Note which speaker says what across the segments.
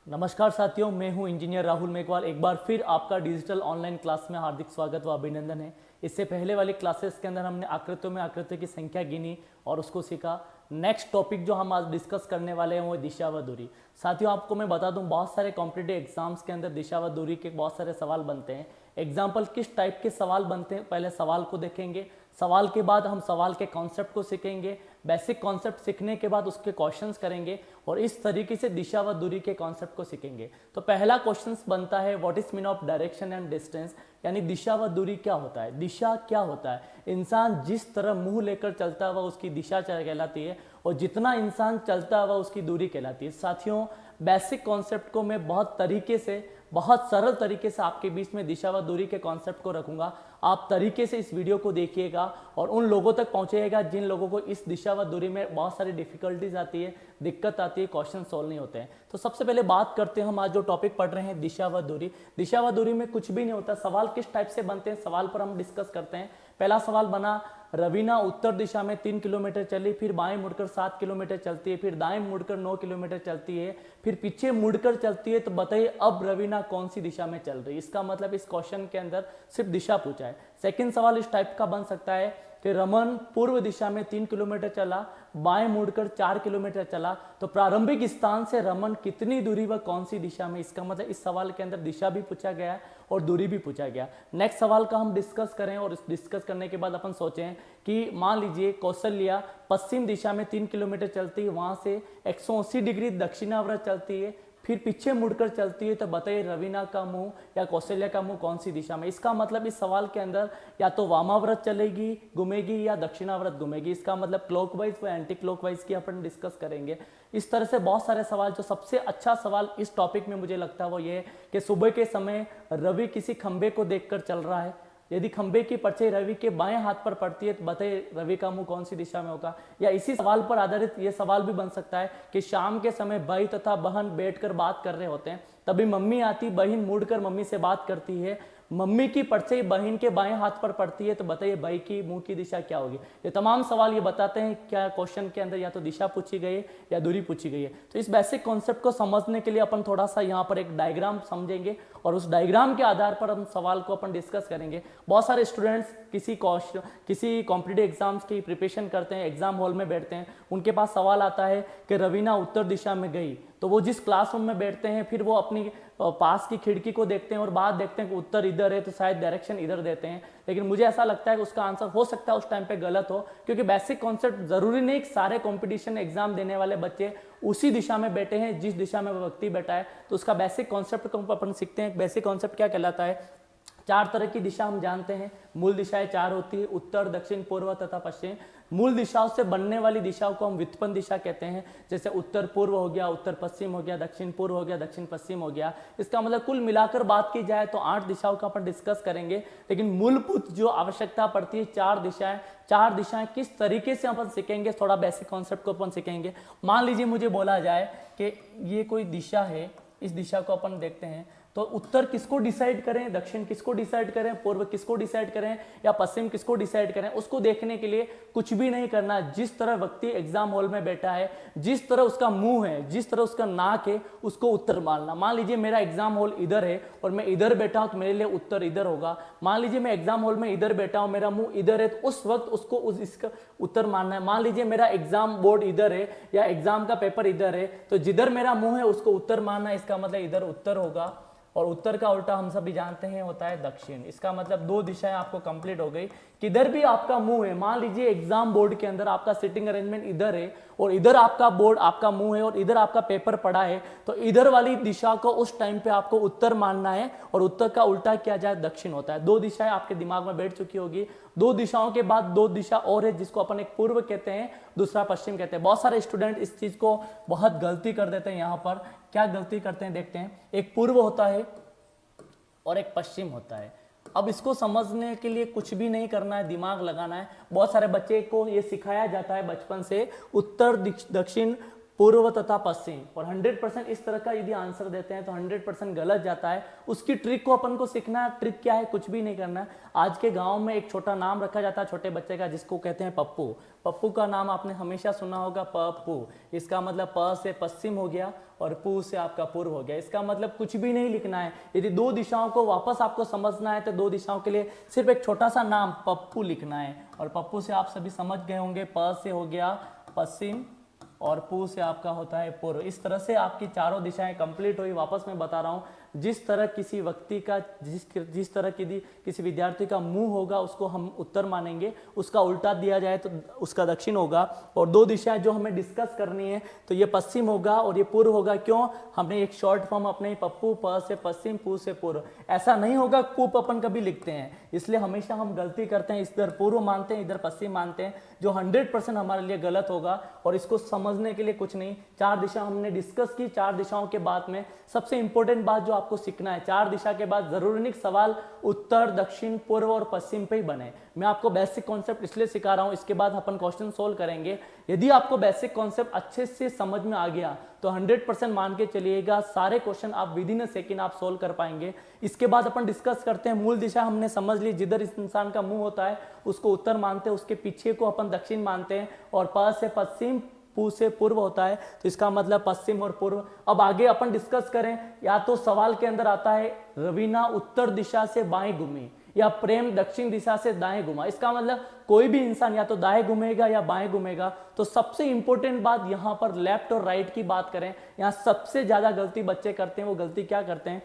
Speaker 1: नमस्कार साथियों, मैं हूं इंजीनियर राहुल मेघवाल। एक बार फिर आपका डिजिटल ऑनलाइन क्लास में हार्दिक स्वागत व अभिनंदन है। इससे पहले वाली क्लासेस के अंदर हमने आकृतियों में आकृतियों की संख्या गिनी और उसको सीखा। नेक्स्ट टॉपिक जो हम आज डिस्कस करने वाले हैं वो दिशा व दूरी। साथियों, आपको मैं बता दूं, बहुत सारे कॉम्पिटिटिव एग्जाम्स के अंदर दिशा व दूरी के बहुत सारे सवाल बनते हैं। एग्जाम्पल किस टाइप के सवाल बनते हैं, पहले सवाल को देखेंगे। सवाल के बाद हम सवाल के कॉन्सेप्ट को सीखेंगे। बेसिक कॉन्सेप्ट सीखने के बाद उसके क्वेश्चंस करेंगे और इस तरीके से दिशा व दूरी के कॉन्सेप्ट को सीखेंगे। तो पहला क्वेश्चंस बनता है, what is mean of direction and distance, यानी दिशा व दूरी क्या होता है। दिशा क्या होता है? इंसान जिस तरह मुंह लेकर चलता है वह उसकी दिशा कहलाती है और जितना इंसान चलता है वह उसकी दूरी कहलाती है। साथियों, बेसिक कॉन्सेप्ट को मैं बहुत सरल तरीके से आपके बीच में दिशा व दूरी के कॉन्सेप्ट को रखूंगा। आप तरीके से इस वीडियो को देखिएगा और उन लोगों तक पहुंचेगा जिन लोगों को इस दिशा व दूरी में बहुत सारी डिफिकल्टीज आती है, दिक्कत आती है, क्वेश्चन सॉल्व नहीं होते हैं। तो सबसे पहले बात करते हैं, हम आज जो टॉपिक पढ़ रहे हैं दिशा व दूरी। दिशा व दूरी में कुछ भी नहीं होता। सवाल किस टाइप से बनते हैं, सवाल पर हम डिस्कस करते हैं। पहला सवाल बना, रवीना उत्तर दिशा में 3 किलोमीटर चली, फिर बाएं मुड़कर 7 किलोमीटर चलती है, फिर दाएं मुड़कर 9 किलोमीटर चलती है, फिर पीछे मुड़कर चलती है। तो बताइए अब रवीना कौन सी दिशा में चल रही है। इसका मतलब इस क्वेश्चन के अंदर सिर्फ दिशा पूछा है। सेकंड सवाल इस टाइप का बन सकता है कि रमन पूर्व दिशा में 3 किलोमीटर चला, बाएं मुड़कर 4 किलोमीटर चला। तो प्रारंभिक स्थान से रमन कितनी दूरी व कौन सी दिशा में। इसका मतलब इस सवाल के अंदर दिशा भी पूछा गया है और दूरी भी पूछा गया। नेक्स्ट सवाल का हम डिस्कस करें और डिस्कस करने के बाद अपन सोचें कि मान लीजिए कौशल्या पश्चिम दिशा में 3 किलोमीटर चलती है, वहां से 180 डिग्री दक्षिणावर्त चलती है, फिर पीछे मुड़कर चलती है। तो बताइए रवीना का मुंह या कौशल्या का मुंह कौन सी दिशा में। इसका मतलब इस सवाल के अंदर या तो वामाव्रत चलेगी घूमेगी या दक्षिणाव्रत घूमेगी। इसका मतलब क्लॉकवाइज व एंटी क्लॉकवाइज की अपन डिस्कस करेंगे। इस तरह से बहुत सारे सवाल। जो सबसे अच्छा सवाल इस टॉपिक में मुझे लगता है वो ये कि सुबह के समय रवि किसी खंबे को देखकर चल रहा है। यदि खंबे की परछाई रवि के बाएं हाथ पर पड़ती है तो बताइए रवि का मुंह कौन सी दिशा में होगा। या इसी सवाल पर आधारित ये सवाल भी बन सकता है कि शाम के समय भाई तथा बहन बैठकर बात कर रहे होते हैं, तभी मम्मी आती, बहन मुड़कर मम्मी से बात करती है, मम्मी की परछाई बहन के बाएं हाथ पर पड़ती है, तो बताइए भाई की मुंह की दिशा क्या होगी। ये तमाम सवाल ये बताते हैं क्या क्वेश्चन के अंदर या तो दिशा पूछी गई है या दूरी पूछी गई है। तो इस बेसिक कॉन्सेप्ट को समझने के लिए अपन थोड़ा सा यहाँ पर एक डायग्राम समझेंगे और उस डायग्राम के आधार पर हम सवाल को अपन डिस्कस करेंगे। बहुत सारे स्टूडेंट्स किसी कॉम्पिटिटिव एग्जाम्स की प्रिपरेशन करते हैं, एग्जाम हॉल में बैठते हैं, उनके पास सवाल आता है कि रवीना उत्तर दिशा में गई। तो वो जिस क्लासरूम में बैठते हैं फिर वो अपनी पास की खिड़की को देखते हैं और बाद देखते हैं कि उत्तर इधर है तो शायद डायरेक्शन इधर देते हैं। लेकिन मुझे ऐसा लगता है कि उसका आंसर हो सकता है उस टाइम पे गलत हो, क्योंकि बेसिक कॉन्सेप्ट जरूरी नहीं कि सारे कंपटीशन एग्जाम देने वाले बच्चे उसी दिशा में बैठे हैं जिस दिशा में वो व्यक्ति बैठा है। तो उसका बेसिक कॉन्सेप्ट को अपन सीखते हैं। बेसिक कॉन्सेप्ट क्या कहलाता है? 4 तरह की दिशा हम जानते हैं। मूल दिशाएं 4 होती है, उत्तर, दक्षिण, पूर्व तथा पश्चिम। मूल दिशाओं से बनने वाली दिशाओं को हम व्युत्पन्न दिशा कहते हैं। जैसे उत्तर पूर्व हो गया, उत्तर पश्चिम हो गया, दक्षिण पूर्व हो गया, दक्षिण पश्चिम हो गया। इसका मतलब कुल मिलाकर बात की जाए तो 8 दिशाओं का अपन डिस्कस करेंगे। लेकिन मूलभूत जो आवश्यकता पड़ती है 4 दिशाएं, 4 दिशाएं किस तरीके से अपन सीखेंगे, थोड़ा बेसिक कॉन्सेप्ट को अपन सीखेंगे। मान लीजिए मुझे बोला जाए कि ये कोई दिशा है, इस दिशा को अपन देखते हैं, तो उत्तर किसको डिसाइड करें, दक्षिण किसको डिसाइड करें, पूर्व किसको डिसाइड करें या पश्चिम किसको डिसाइड करें, उसको देखने के लिए कुछ भी नहीं करना। जिस तरह व्यक्ति एग्जाम हॉल में बैठा है, जिस तरह उसका मुंह है, जिस तरह उसका नाक है, उसको उत्तर मानना। मान लीजिए मेरा एग्जाम हॉल इधर है और मैं इधर बैठा हूं तो मेरे लिए उत्तर इधर होगा। मान लीजिए मैं एग्जाम हॉल में इधर बैठा हूं, मेरा मुंह इधर है, तो उस वक्त उसको इसका उत्तर मानना है। मान लीजिए मेरा एग्जाम बोर्ड इधर है या एग्जाम का पेपर इधर है, तो जिधर मेरा मुंह है उसको उत्तर मानना है। इसका मतलब इधर उत्तर होगा और उत्तर का उल्टा हम सभी जानते हैं होता है दक्षिण। इसका मतलब 2 दिशाएं आपको कंप्लीट हो गई। किधर भी आपका मुंह है, मान लीजिए एग्जाम बोर्ड के अंदर आपका सिटिंग अरेंजमेंट इधर है और इधर आपका बोर्ड, आपका मुंह है और इधर आपका पेपर पड़ा है, तो इधर वाली दिशा को उस टाइम पे आपको उत्तर मानना है और उत्तर का उल्टा किया जाए दक्षिण होता है। 2 दिशाएं आपके दिमाग में बैठ चुकी होगी। 2 दिशाओं के बाद 2 दिशा और है जिसको अपन एक पूर्व कहते हैं, दूसरा पश्चिम कहते हैं। बहुत सारे स्टूडेंट इस चीज को बहुत गलती कर देते हैं। यहाँ पर क्या गलती करते हैं देखते हैं। एक पूर्व होता है और एक पश्चिम होता है। अब इसको समझने के लिए कुछ भी नहीं करना है, दिमाग लगाना है। बहुत सारे बच्चे को ये सिखाया जाता है बचपन से उत्तर दक्षिण पूर्व तथा पश्चिम। और 100% इस तरह का यदि आंसर देते हैं तो 100% गलत जाता है। उसकी ट्रिक को अपन को सीखना है। ट्रिक क्या है? कुछ भी नहीं करना है। आज के गांव में एक छोटा नाम रखा जाता है छोटे बच्चे का, जिसको कहते हैं पप्पू। पप्पू का नाम आपने हमेशा सुना होगा, पप्पू। इसका मतलब प से पश्चिम हो गया और पू से आपका पूर्व हो गया। इसका मतलब कुछ भी नहीं लिखना है। यदि दो दिशाओं को वापस आपको समझना है तो दो दिशाओं के लिए सिर्फ एक छोटा सा नाम पप्पू लिखना है। और पप्पू से आप सभी समझ गए होंगे, प से हो गया पश्चिम और पू से आपका होता है पूर्व। इस तरह से आपकी चारों दिशाएं कंप्लीट हुई। वापस मैं बता रहा हूं, जिस तरह किसी व्यक्ति का जिस तरह की किसी विद्यार्थी का मुंह होगा उसको हम उत्तर मानेंगे, उसका उल्टा दिया जाए तो उसका दक्षिण होगा। और दो दिशाएं जो हमें डिस्कस करनी है तो ये पश्चिम होगा और ये पूर्व होगा। क्यों? हमने एक शॉर्ट फॉर्म अपने पप्पू, प से पश्चिम, पू से पूर्व। ऐसा नहीं होगा पूप अपन कभी लिखते हैं, इसलिए हमेशा हम गलती करते हैं। इधर पूर्व मानते हैं, इधर पश्चिम मानते हैं, जो 100% हमारे लिए गलत होगा। और इसको समझने के लिए कुछ नहीं, चार दिशा हमने डिस्कस की। चार दिशाओं के बाद में सबसे इंपॉर्टेंट बात जो आपको सीखना है, चार दिशा के बाद जरूरी नहीं सवाल उत्तर, दक्षिण, पूर्व और पश्चिम पे ही बने। मैं आपको बेसिक कॉन्सेप्ट इसलिए सिखा रहा हूं, इसके बाद अपन क्वेश्चन सोल्व करेंगे। यदि आपको बेसिक कॉन्सेप्ट अच्छे से समझ में आ गया तो 100% मान के चलिएगा सारे क्वेश्चन आप विद इन अ सेकंड आप सोल्व कर पाएंगे। इसके बाद अपन डिस्कस करते हैं मूल दिशा। हमने समझ ली, जिधर इस इंसान का मुंह होता है उसको उत्तर मानते हैं, उसके पीछे को अपन दक्षिण मानते हैं। और प से पश्चिम, पू से पूर्व होता है, तो इसका मतलब पश्चिम और पूर्व। अब आगे अपन डिस्कस करें, या तो सवाल के अंदर आता है रवीना उत्तर दिशा से बाएं घूमी या प्रेम दक्षिण दिशा से दाएं घुमा। इसका मतलब कोई भी इंसान या तो दाएं घूमेगा या बाएं घूमेगा। तो सबसे इंपॉर्टेंट बात यहां पर लेफ्ट और राइट की बात करें, यहां सबसे ज्यादा गलती बच्चे करते हैं। वो गलती क्या करते हैं?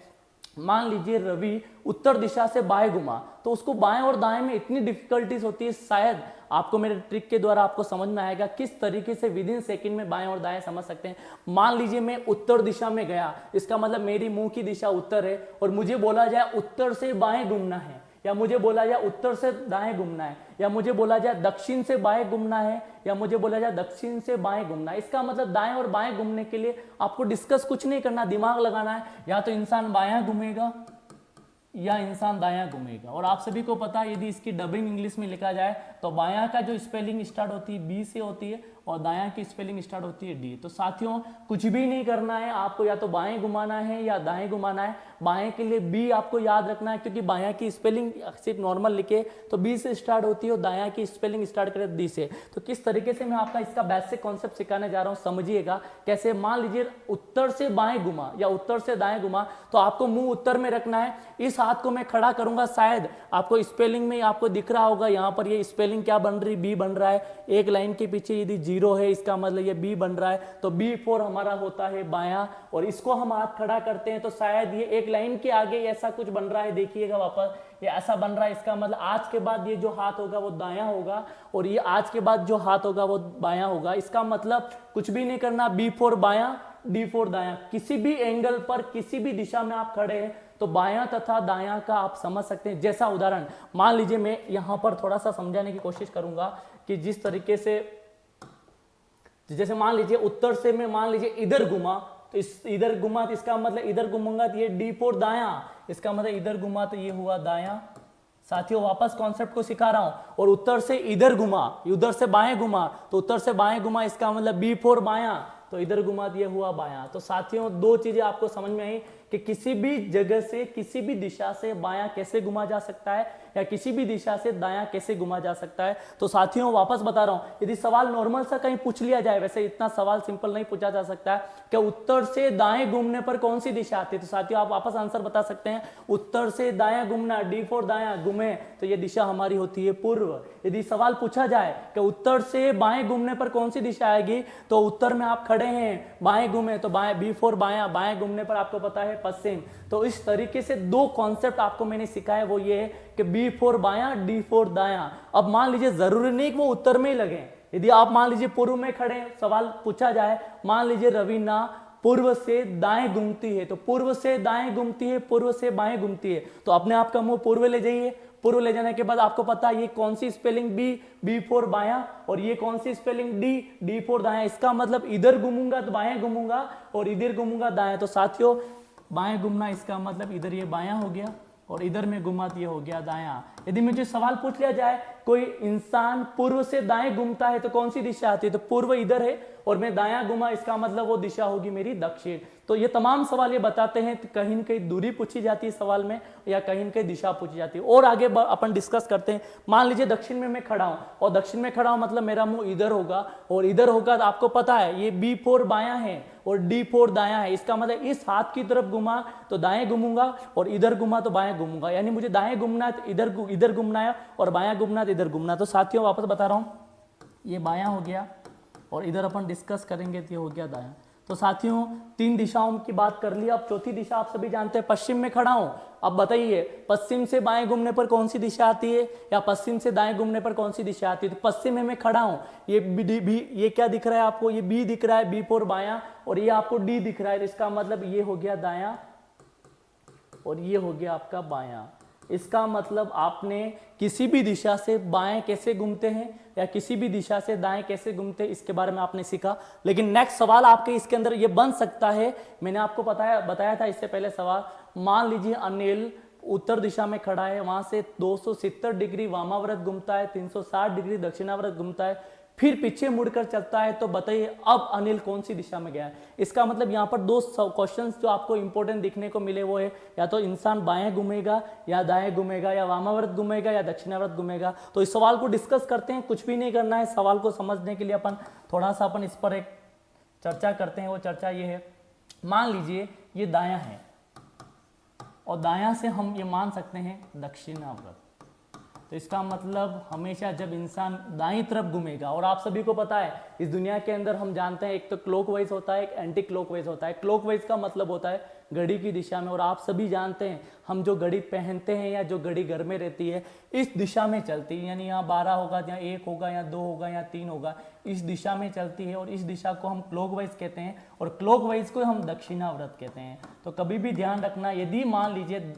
Speaker 1: मान लीजिए रवि उत्तर दिशा से बाएं घुमा, तो उसको बाएं और दाएं में इतनी डिफिकल्टीज होती है। शायद आपको मेरे ट्रिक के द्वारा आपको समझ में आएगा किस तरीके से विद इन सेकंड में बाएं और दाएं समझ सकते हैं। मान लीजिए मैं उत्तर दिशा में गया, इसका मतलब मेरी मुंह की दिशा उत्तर है और मुझे बोला जाए उत्तर से बाएं घूमना है, या मुझे बोला जाए उत्तर से दाएं घूमना है, या मुझे बोला जाए दक्षिण से बाएं घूमना है, या मुझे बोला जाए दक्षिण से बाएं घूमना है। इसका मतलब दाएं और बाएं घूमने के लिए आपको डिस्कस कुछ नहीं करना, दिमाग लगाना है। या तो इंसान बायां घूमेगा या इंसान दायां घूमेगा। और आप सभी को पता है, यदि इसकी डबिंग इंग्लिश में लिखा जाए तो बायां का जो स्पेलिंग स्टार्ट होती है बी से होती है और दायां की स्पेलिंग स्टार्ट होती है डी। तो साथियों कुछ भी नहीं करना है आपको, या तो बाएं घुमाना है या दाएं घुमाना है। बाएं के लिए बी आपको याद रखना है, क्योंकि बायां की स्पेलिंग सिर्फ नॉर्मल लिखे तो बी से स्टार्ट होती है और दायां की स्पेलिंग स्टार्ट करे डी से। तो किस तरीके से मैं आपका इसका बेसिक कॉन्सेप्ट सिखाने जा रहा हूं, समझिएगा कैसे। मान लीजिए उत्तर से बाएं घुमा या उत्तर से दाएं घुमा, तो आपको मुंह उत्तर में रखना है। इस हाथ को मैं खड़ा करूंगा, शायद आपको स्पेलिंग में आपको दिख रहा होगा, यहाँ पर ये स्पेलिंग क्या बन रही, बी बन रहा है। एक लाइन के पीछे यदि 0 है इसका मतलब ये बी बन रहा है, तो B4 हमारा होता है बायां। और इसको हम हाथ खड़ा करते हैं तो शायद ये एक लाइन के आगे ऐसा कुछ बन रहा है, देखिएगा वापस ये ऐसा बन रहा है। इसका मतलब आज के बाद ये जो हाथ होगा वो दायां होगा और ये आज के बाद जो हाथ होगा वो बायां होगा। इसका मतलब कुछ भी नहीं करना, B4 बायां, D4 दायां। किसी भी एंगल पर किसी भी दिशा में आप खड़े हैं तो बायां तथा दायां का आप समझ सकते हैं। जैसा उदाहरण मान लीजिए, मैं यहां पर थोड़ा सा समझाने की कोशिश करूंगा कि जिस तरीके से, जैसे मान लीजिए उत्तर से मैं मान लीजिए इधर घुमा, तो इस इधर घुमा तो इसका मतलब इधर घूमूंगा तो ये D4 दायां, इसका मतलब इधर घुमा तो ये हुआ दायां। साथियों वापस कॉन्सेप्ट को सिखा रहा हूं। और उत्तर से इधर घुमा, उधर से बाएं घुमा, तो उत्तर से बाएं घुमा इसका मतलब B4 बायां, तो इधर घुमा दिया हुआ बायां। तो साथियों दो चीजें आपको समझ में आई कि किसी भी जगह से किसी भी दिशा से बायां कैसे घुमा जा सकता है या किसी भी दिशा से दायां कैसे घुमा जा सकता है। तो साथियों वापस बता रहा हूं, यदि सवाल नॉर्मल सा कहीं पूछ लिया जाए, वैसे इतना सवाल सिंपल नहीं पूछा जा सकता है कि उत्तर से दाएं घूमने पर कौन सी दिशा आती है। तो साथियों आप वापस आंसर बता सकते हैं, उत्तर से दायां घूमना, D4 दायां घूमे तो ये दिशा हमारी होती है पूर्व। यदि सवाल पूछा जाए कि उत्तर से बाएं घूमने पर कौन सी दिशा आएगी, तो उत्तर में आप खड़े हैं, बाएं घूमे तो बाएं B4 बायां, बाएं घूमने पर आपको पता है पश्चिम। तो इस तरीके से दो कॉन्सेप्ट आपको मैंने सिखाया, वो ये है कि B4 बायां, D4 दायां। अब मान लीजिए जरूरी नहीं कि वो उत्तर में ही लगे, यदि आप मान लीजिए पूर्व में खड़े, सवाल पूछा जाए मान लीजिए रवीना पूर्व से दाएं घूमती है, तो पूर्व से दाएं घूमती है, पूर्व से बाएं घूमती है, तो अपने आप का मुंह पूर्व ले जाइए। पूर्व ले जाने के बाद आपको पता है ये कौन सी स्पेलिंग बी, B4 बायां, और ये कौन सी स्पेलिंग डी, D4 दायां। इसका मतलब इधर घूमूंगा तो बाएं घूमूंगा और इधर घूमूंगा दायां। तो साथियों बाएं घूमना इसका मतलब इधर ये बायां हो गया और इधर में घुमा तो ये हो गया दायां। यदि मुझे सवाल पूछ लिया जाए कोई इंसान पूर्व से दाएं घूमता है तो कौन सी दिशा आती है, तो पूर्व इधर है और मैं दायां घुमा, इसका मतलब वो दिशा होगी मेरी दक्षिण। तो ये तमाम सवाल ये बताते हैं कहीं न कहीं दूरी पूछी जाती है सवाल में या कहीं न कहीं दिशा पूछी जाती है। और आगे अपन डिस्कस करते हैं। मान लीजिए दक्षिण में मैं खड़ा हूं और दक्षिण में खड़ा हूं मतलब मेरा मुंह इधर होगा और इधर होगा, तो आपको पता है ये B4 बायां है और D4 दायां है। इसका मतलब इस हाथ की तरफ घुमा तो दाएं घूमूंगा और इधर घुमा तो बाएं घूमूंगा, यानी मुझे दाएं घूमना है तो इधर घूमना है और बायां घूमना है तो इधर घूमना है। तो साथियों वापस बता रहा हूं, ये बायां हो गया और इधर अपन डिस्कस करेंगे तो ये हो गया दायां। तो साथियों 3 दिशाओं की बात कर ली। अब चौथी दिशा आप सभी जानते हैं, पश्चिम में खड़ा हूं। अब बताइए पश्चिम से बाएं घूमने पर कौन सी दिशा आती है या पश्चिम से दाएं घूमने पर कौन सी दिशा आती है। तो पश्चिम में मैं खड़ा हूं, ये क्या दिख रहा है आपको, ये B दिख रहा है, B4 बायां और ये आपको D दिख रहा है। तो इसका मतलब ये हो गया दायां और ये हो गया आपका बायां। इसका मतलब आपने किसी भी दिशा से बाएं कैसे घूमते हैं या किसी भी दिशा से दाएं कैसे घूमते हैं इसके बारे में आपने सीखा। लेकिन नेक्स्ट सवाल आपके इसके अंदर ये बन सकता है, मैंने आपको बताया था इससे पहले सवाल। मान लीजिए अनिल उत्तर दिशा में खड़ा है, वहां से 270 डिग्री वामाव्रत घूमता है, 360 डिग्री दक्षिणाव्रत घूमता है, फिर पीछे मुड़कर चलता है। तो बताइए अब अनिल कौन सी दिशा में गया है। इसका मतलब यहाँ पर 2 क्वेश्चंस जो आपको इंपॉर्टेंट दिखने को मिले वो है या तो इंसान बाएं घूमेगा या दाएं घूमेगा या वामाव्रत घूमेगा या दक्षिणाव्रत घूमेगा। तो इस सवाल को डिस्कस करते हैं, कुछ भी नहीं करना है, सवाल को समझने के लिए अपन थोड़ा सा अपन इस पर एक चर्चा करते हैं। वो चर्चा ये है, मान लीजिए ये दायां है और दायां से हम ये मान सकते हैं दक्षिणाव्रत। तो इसका मतलब हमेशा जब इंसान दाईं तरफ घूमेगा, और आप सभी को पता है इस दुनिया के अंदर हम जानते हैं एक तो क्लॉकवाइज होता है, एक एंटी क्लॉकवाइज होता है। क्लॉकवाइज का मतलब होता है घड़ी की दिशा में, और आप सभी जानते हैं हम जो घड़ी पहनते हैं या जो घड़ी घर में रहती है इस दिशा में चलती है, यानी यहाँ 12 होगा, यहाँ 1 होगा, यहाँ 2 होगा, यहाँ 3 होगा, इस दिशा में चलती है और इस दिशा को हम क्लॉकवाइज कहते हैं और क्लॉकवाइज को हम दक्षिणाव्रत कहते हैं। तो कभी भी ध्यान रखना, यदि मान लीजिए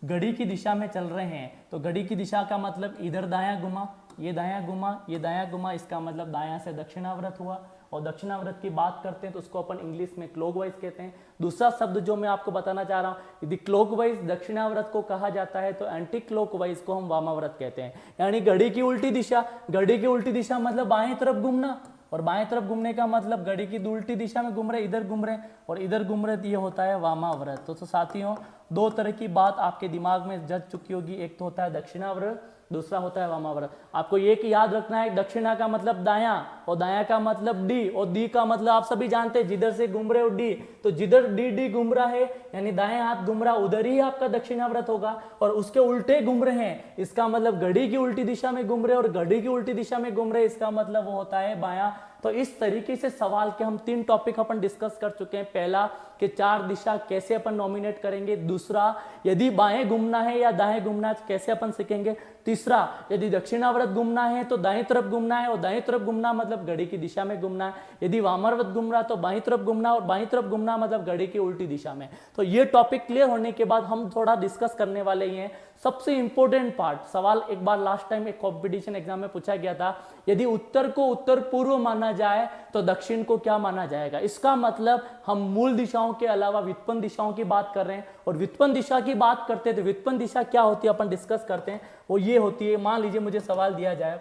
Speaker 1: घड़ी की दिशा में चल रहे हैं तो घड़ी की दिशा का मतलब इधर दायां घुमा, ये दायां घुमा, ये दायां घुमा, इसका मतलब दायां से दक्षिणाव्रत हुआ। और दक्षिणाव्रत की बात करते हैं तो उसको अपन इंग्लिश में क्लॉकवाइज कहते हैं। दूसरा शब्द जो मैं आपको बताना चाह रहा हूं, यदि क्लॉकवाइज दक्षिणाव्रत को कहा जाता है तो एंटी क्लॉकवाइज को हम वामाव्रत कहते हैं, यानी घड़ी की उल्टी दिशा। घड़ी की उल्टी दिशा मतलब बाएं तरफ घूमना, और बाएं तरफ घूमने का मतलब घड़ी की उल्टी दिशा में घूम रहे, इधर घूम रहे और इधर घूम रहे, तो ये होता है वामाव्रत। तो साथियों 2 तरह की बात आपके दिमाग में जग चुकी होगी, एक तो होता है दक्षिणाव्रत, दूसरा होता है वामाव्रत। आपको ये कि याद रखना है दक्षिणा का मतलब दायां और दायां का मतलब डी और डी का मतलब आप सभी जानते हैं जिधर से घूम रहे हो डी, तो जिधर डी घूम रहा है यानी दाएं हाथ घूम रहा उधर ही आपका दक्षिणाव्रत होगा। और उसके उल्टे घूम रहे हैं इसका मतलब घड़ी की उल्टी दिशा में घूम रहे और घड़ी की उल्टी दिशा में घूम रहे, इसका मतलब वो होता है बायां। तो इस तरीके से सवाल के हम 3 टॉपिक अपन डिस्कस कर चुके हैं। पहला कि 4 दिशा कैसे अपन नॉमिनेट करेंगे, दूसरा यदि बाएं घूमना है या दाएं घूमना है तो कैसे अपन सीखेंगे, तीसरा यदि दक्षिणाव्रत घूमना है तो दाएं तरफ घूमना है और दाएं तरफ घूमना मतलब घड़ी की दिशा में घूमना है, यदि वामाव्रत घूम रहा तो बाईं तरफ घूमना और बाईं तरफ घूमना मतलब घड़ी की उल्टी दिशा में। तो ये टॉपिक क्लियर होने के बाद हम थोड़ा डिस्कस करने वाले ही हैं सबसे इंपॉर्टेंट पार्ट। सवाल एक बार लास्ट टाइम एक कॉम्पिटिशन एग्जाम में पूछा गया था, यदि उत्तर को उत्तर पूर्व माना जाए तो दक्षिण को क्या माना जाएगा। इसका मतलब हम मूल दिशाओं के अलावा व्युत्पन्न दिशाओं की बात कर रहे हैं, और व्युत्पन्न दिशा की बात करते हैं तो व्युत्पन्न दिशा क्या होती है अपन डिस्कस करते हैं। वो ये होती है, मान लीजिए मुझे सवाल दिया जाए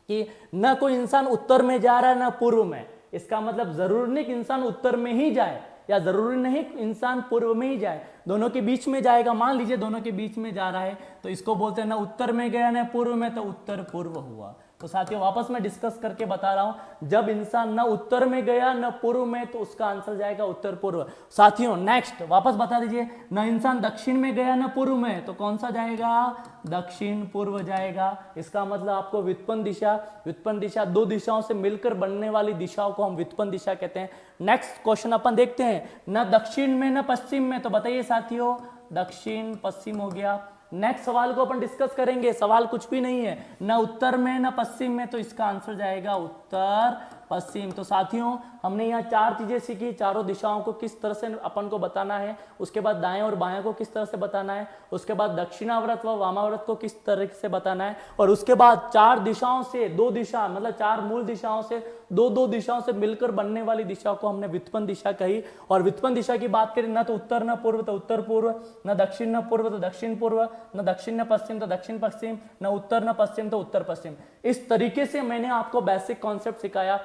Speaker 1: कि न कोई इंसान उत्तर में जा रहा है न पूर्व में, इसका मतलब जरूरी नहीं कि इंसान उत्तर में ही जाए या जरूरी नहीं इंसान पूर्व में ही जाए, दोनों के बीच में जाएगा। मान लीजिए दोनों के बीच में जा रहा है तो इसको बोलते हैं ना उत्तर में गया ना पूर्व में, तो उत्तर पूर्व हुआ। तो साथियों वापस मैं डिस्कस करके बता रहा हूं, जब इंसान न उत्तर में गया न पूर्व में तो उसका आंसर जाएगा उत्तर पूर्व। साथियों नेक्स्ट वापस बता दीजिए, न इंसान दक्षिण में गया न पूर्व में तो कौन सा जाएगा, दक्षिण पूर्व जाएगा। इसका मतलब आपको व्युत्पन्न दिशा 2 दिशाओं से मिलकर बनने वाली दिशाओं को हम व्युत्पन्न दिशा कहते हैं। नेक्स्ट क्वेश्चन अपन देखते हैं, न दक्षिण में न पश्चिम में, तो बताइए साथियों दक्षिण पश्चिम हो गया। नेक्स्ट सवाल को अपन डिस्कस करेंगे। सवाल कुछ भी नहीं है, ना उत्तर में ना पश्चिम में, तो इसका आंसर जाएगा उत्तर पश्चिम। तो साथियों हमने यहाँ चार चीजें सीखी, चारों दिशाओं को किस तरह से अपन को बताना है, उसके बाद दाएं और बाएं को किस तरह से बताना है, उसके बाद दक्षिणावर्त व वामावर्त को किस तरह से बताना है, और उसके बाद चार दिशाओं से दो दिशा मतलब चार मूल दिशाओं से दो दिशाओं से मिलकर बनने वाली दिशा को हमने व्युत्पन्न दिशा कही। और व्युत्पन्न दिशा की बात करें, न तो उत्तर न पूर्व तो उत्तर पूर्व, न दक्षिण न पूर्व तो दक्षिण पूर्व, न दक्षिण न पश्चिम तो दक्षिण पश्चिम, न उत्तर न पश्चिम तो उत्तर पश्चिम। इस तरीके से मैंने आपको बेसिक कॉन्सेप्ट सिखाया।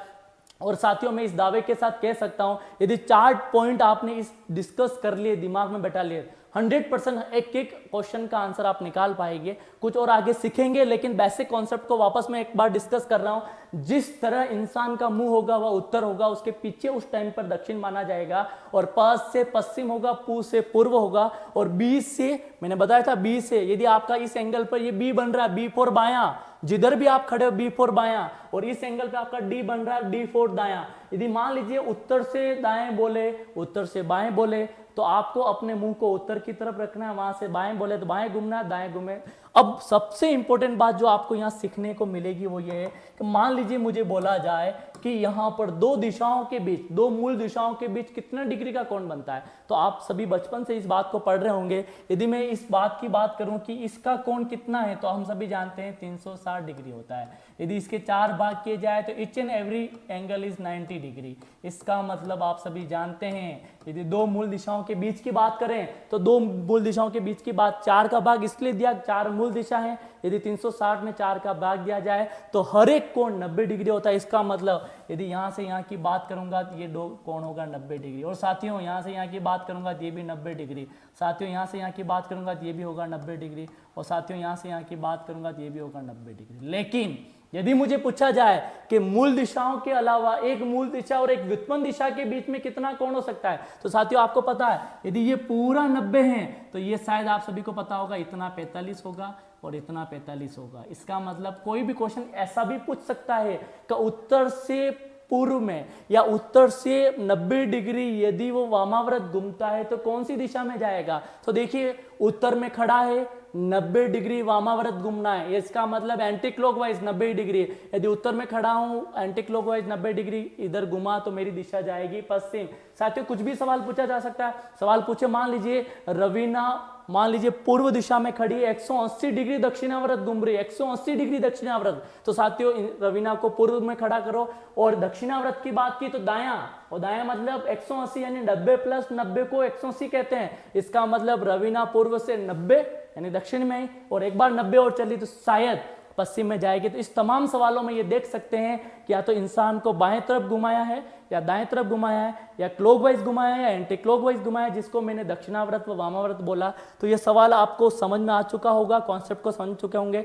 Speaker 1: और साथियों मैं इस दावे के साथ कह सकता हूं, यदि 4 पॉइंट आपने इस डिस्कस कर लिए, दिमाग में बैठा लिए, 100% एक एक क्वेश्चन का आंसर आप निकाल पाएंगे। कुछ और आगे सीखेंगे, लेकिन बेसिक कॉन्सेप्ट को वापस मैं एक बार डिस्कस कर रहा हूं। जिस तरह इंसान का मुंह होगा वह उत्तर होगा, उसके पीछे उस टाइम पर दक्षिण माना जाएगा, और प से पश्चिम होगा, पू से पूर्व होगा, और बी से, मैंने बताया था बी से, यदि आपका इस एंगल पर ये बी बन रहा है, बी फोर बायां, जिधर भी आप खड़े हो बी फोर बायां, और इस एंगल पे आपका डी बन रहा है डी फोर दायां। यदि मान लीजिए उत्तर से दाएं बोले, उत्तर से बाएं बोले, तो आपको अपने मुंह को उत्तर की तरफ रखना है, वहां से बाएं बोले तो बाएं घूमना है, दाएं घूमे। अब सबसे इंपॉर्टेंट बात जो आपको यहां सीखने को मिलेगी वो ये है कि मान लीजिए मुझे बोला जाए कि यहां पर दो दिशाओं के बीच, दो मूल दिशाओं के बीच कितना डिग्री का कोण बनता है, तो आप सभी बचपन से इस बात को पढ़ रहे होंगे। यदि मैं इस बात की बात करूं कि इसका कोण कितना है, तो हम सभी जानते हैं 360 डिग्री होता है। यदि इसके 4 भाग किए जाए तो each and every angle is 90 degree. इसका मतलब आप सभी जानते हैं, यदि दो मूल दिशाओं के बीच की बात करें तो दो मूल दिशाओं के बीच की बात, 4 का भाग इसलिए दिया, 4 मूल दिशा है, यदि 360 में 4 का भाग दिया जाए तो हर एक कोण 90 डिग्री होता है। इसका मतलब यदि यहां से यहां की बात करूंगा तो ये दो कोण होगा 90 डिग्री, और साथियों यहां से यहां की बात करूंगा तो ये भी 90 डिग्री, साथियों यहां से यहां की बात करूंगा तो ये भी होगा 90 डिग्री, और साथियों यहां से यहां की बात करूंगा तो ये भी होगा 90 डिग्री। लेकिन यदि मुझे पूछा जाए कि मूल दिशाओं के अलावा एक मूल दिशा और एक व्युत्पन्न दिशा के बीच में कितना कोण हो सकता है, तो साथियों आपको पता है यदि ये पूरा 90 है तो ये शायद आप सभी को पता होगा इतना 45 होगा और इतना 45 होगा। इसका मतलब कोई भी क्वेश्चन ऐसा भी पूछ सकता है कि उत्तर से पूर्व में या उत्तर से 90 डिग्री यदि वो वामाव्रत घूमता है तो कौन सी दिशा में जाएगा। तो देखिए उत्तर में खड़ा है, 90 डिग्री वामाव्रत घूमना है, इसका मतलब एंटी क्लॉकवाइज 90 डिग्री। यदि उत्तर में खड़ा हूं, एंटी क्लॉकवाइज 90 डिग्री इधर घुमा तो मेरी दिशा जाएगी पश्चिम। साथियों कुछ भी सवाल पूछा जा सकता है। सवाल पूछे, मान लीजिए रवीना मान लीजिए पूर्व दिशा में खड़ी है, 180 डिग्री दक्षिणावर्त घूम रही है, 180 डिग्री दक्षिणावर्त, तो साथियों रवीना को पूर्व में खड़ा करो। और दक्षिणावर्त की बात की तो दायां, और दायां मतलब 180 यानी 90 प्लस 90 को 180 कहते हैं। इसका मतलब रवीना पूर्व से 90 यानी दक्षिण में, और एक बार 90 और चली तो शायद पश्चिम में जाएगी। तो इस तमाम सवालों में ये देख सकते हैं कि या तो इंसान को बाएं तरफ घुमाया है या दाएं तरफ घुमाया है, या क्लॉकवाइज घुमाया है या एंटी क्लॉकवाइज घुमाया है, जिसको मैंने दक्षिणावर्त व वामावर्त बोला। तो ये सवाल आपको समझ में आ चुका होगा, कॉन्सेप्ट को समझ चुके होंगे।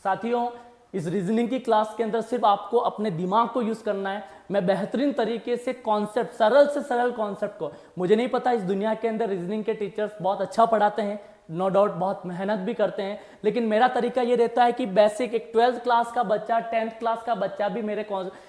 Speaker 1: साथियों इस रीजनिंग की क्लास के अंदर सिर्फ आपको अपने दिमाग को यूज करना है। मैं बेहतरीन तरीके से कॉन्सेप्ट, सरल से सरल कॉन्सेप्ट को, मुझे नहीं पता इस दुनिया के अंदर रीजनिंग के टीचर्स बहुत अच्छा पढ़ाते हैं, नो डाउट बहुत मेहनत भी करते हैं, लेकिन मेरा तरीका ये रहता है कि बेसिक एक 12th क्लास का बच्चा, 10th क्लास का बच्चा भी मेरे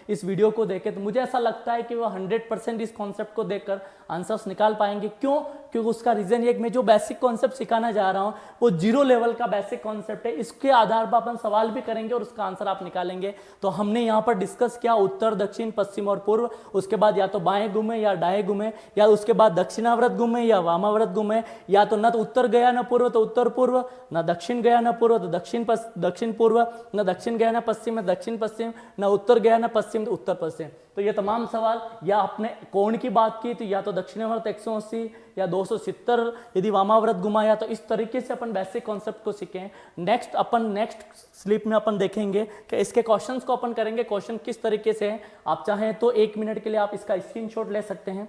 Speaker 1: इस वीडियो को देखे तो मुझे ऐसा लगता है कि वो 100% इस कॉन्सेप्ट को देखकर आंसर्स निकाल पाएंगे। क्यों? क्योंकि उसका रीजन ये, मैं जो बेसिक कॉन्सेप्ट सिखाना जा रहा हूं वो 0 लेवल का बेसिक कॉन्सेप्ट है। इसके आधार पर अपन सवाल भी करेंगे और उसका आंसर आप निकालेंगे। तो हमने यहाँ पर डिस्कस किया उत्तर, दक्षिण, पश्चिम और पूर्व, उसके बाद या तो बाएं घूमे या दाएं घूमे, या उसके बाद दक्षिणाव्रत घूमे या वामाव्रत घूमे, या तो न तो उत्तर गया न पूर्व तो उत्तर पूर्व, न दक्षिण गया न पूर्व तो दक्षिण पूर्व, न दक्षिण गया न पश्चिम में दक्षिण पश्चिम, न उत्तर गया न पश्चिम तो उत्तर पश्चिम। तो ये तमाम सवाल, या आपने कोण की बात की तो या तो दक्षिणावर्त 180 या 270 यदि वामाव्रत घुमाया, तो इस तरीके से अपन बेसिक कॉन्सेप्ट को सीखें। नेक्स्ट स्लिप में अपन देखेंगे कि इसके क्वेश्चंस को अपन करेंगे, क्वेश्चन किस तरीके से है। आप चाहें तो 1 मिनट के लिए आप इसका स्क्रीनशॉट ले सकते हैं।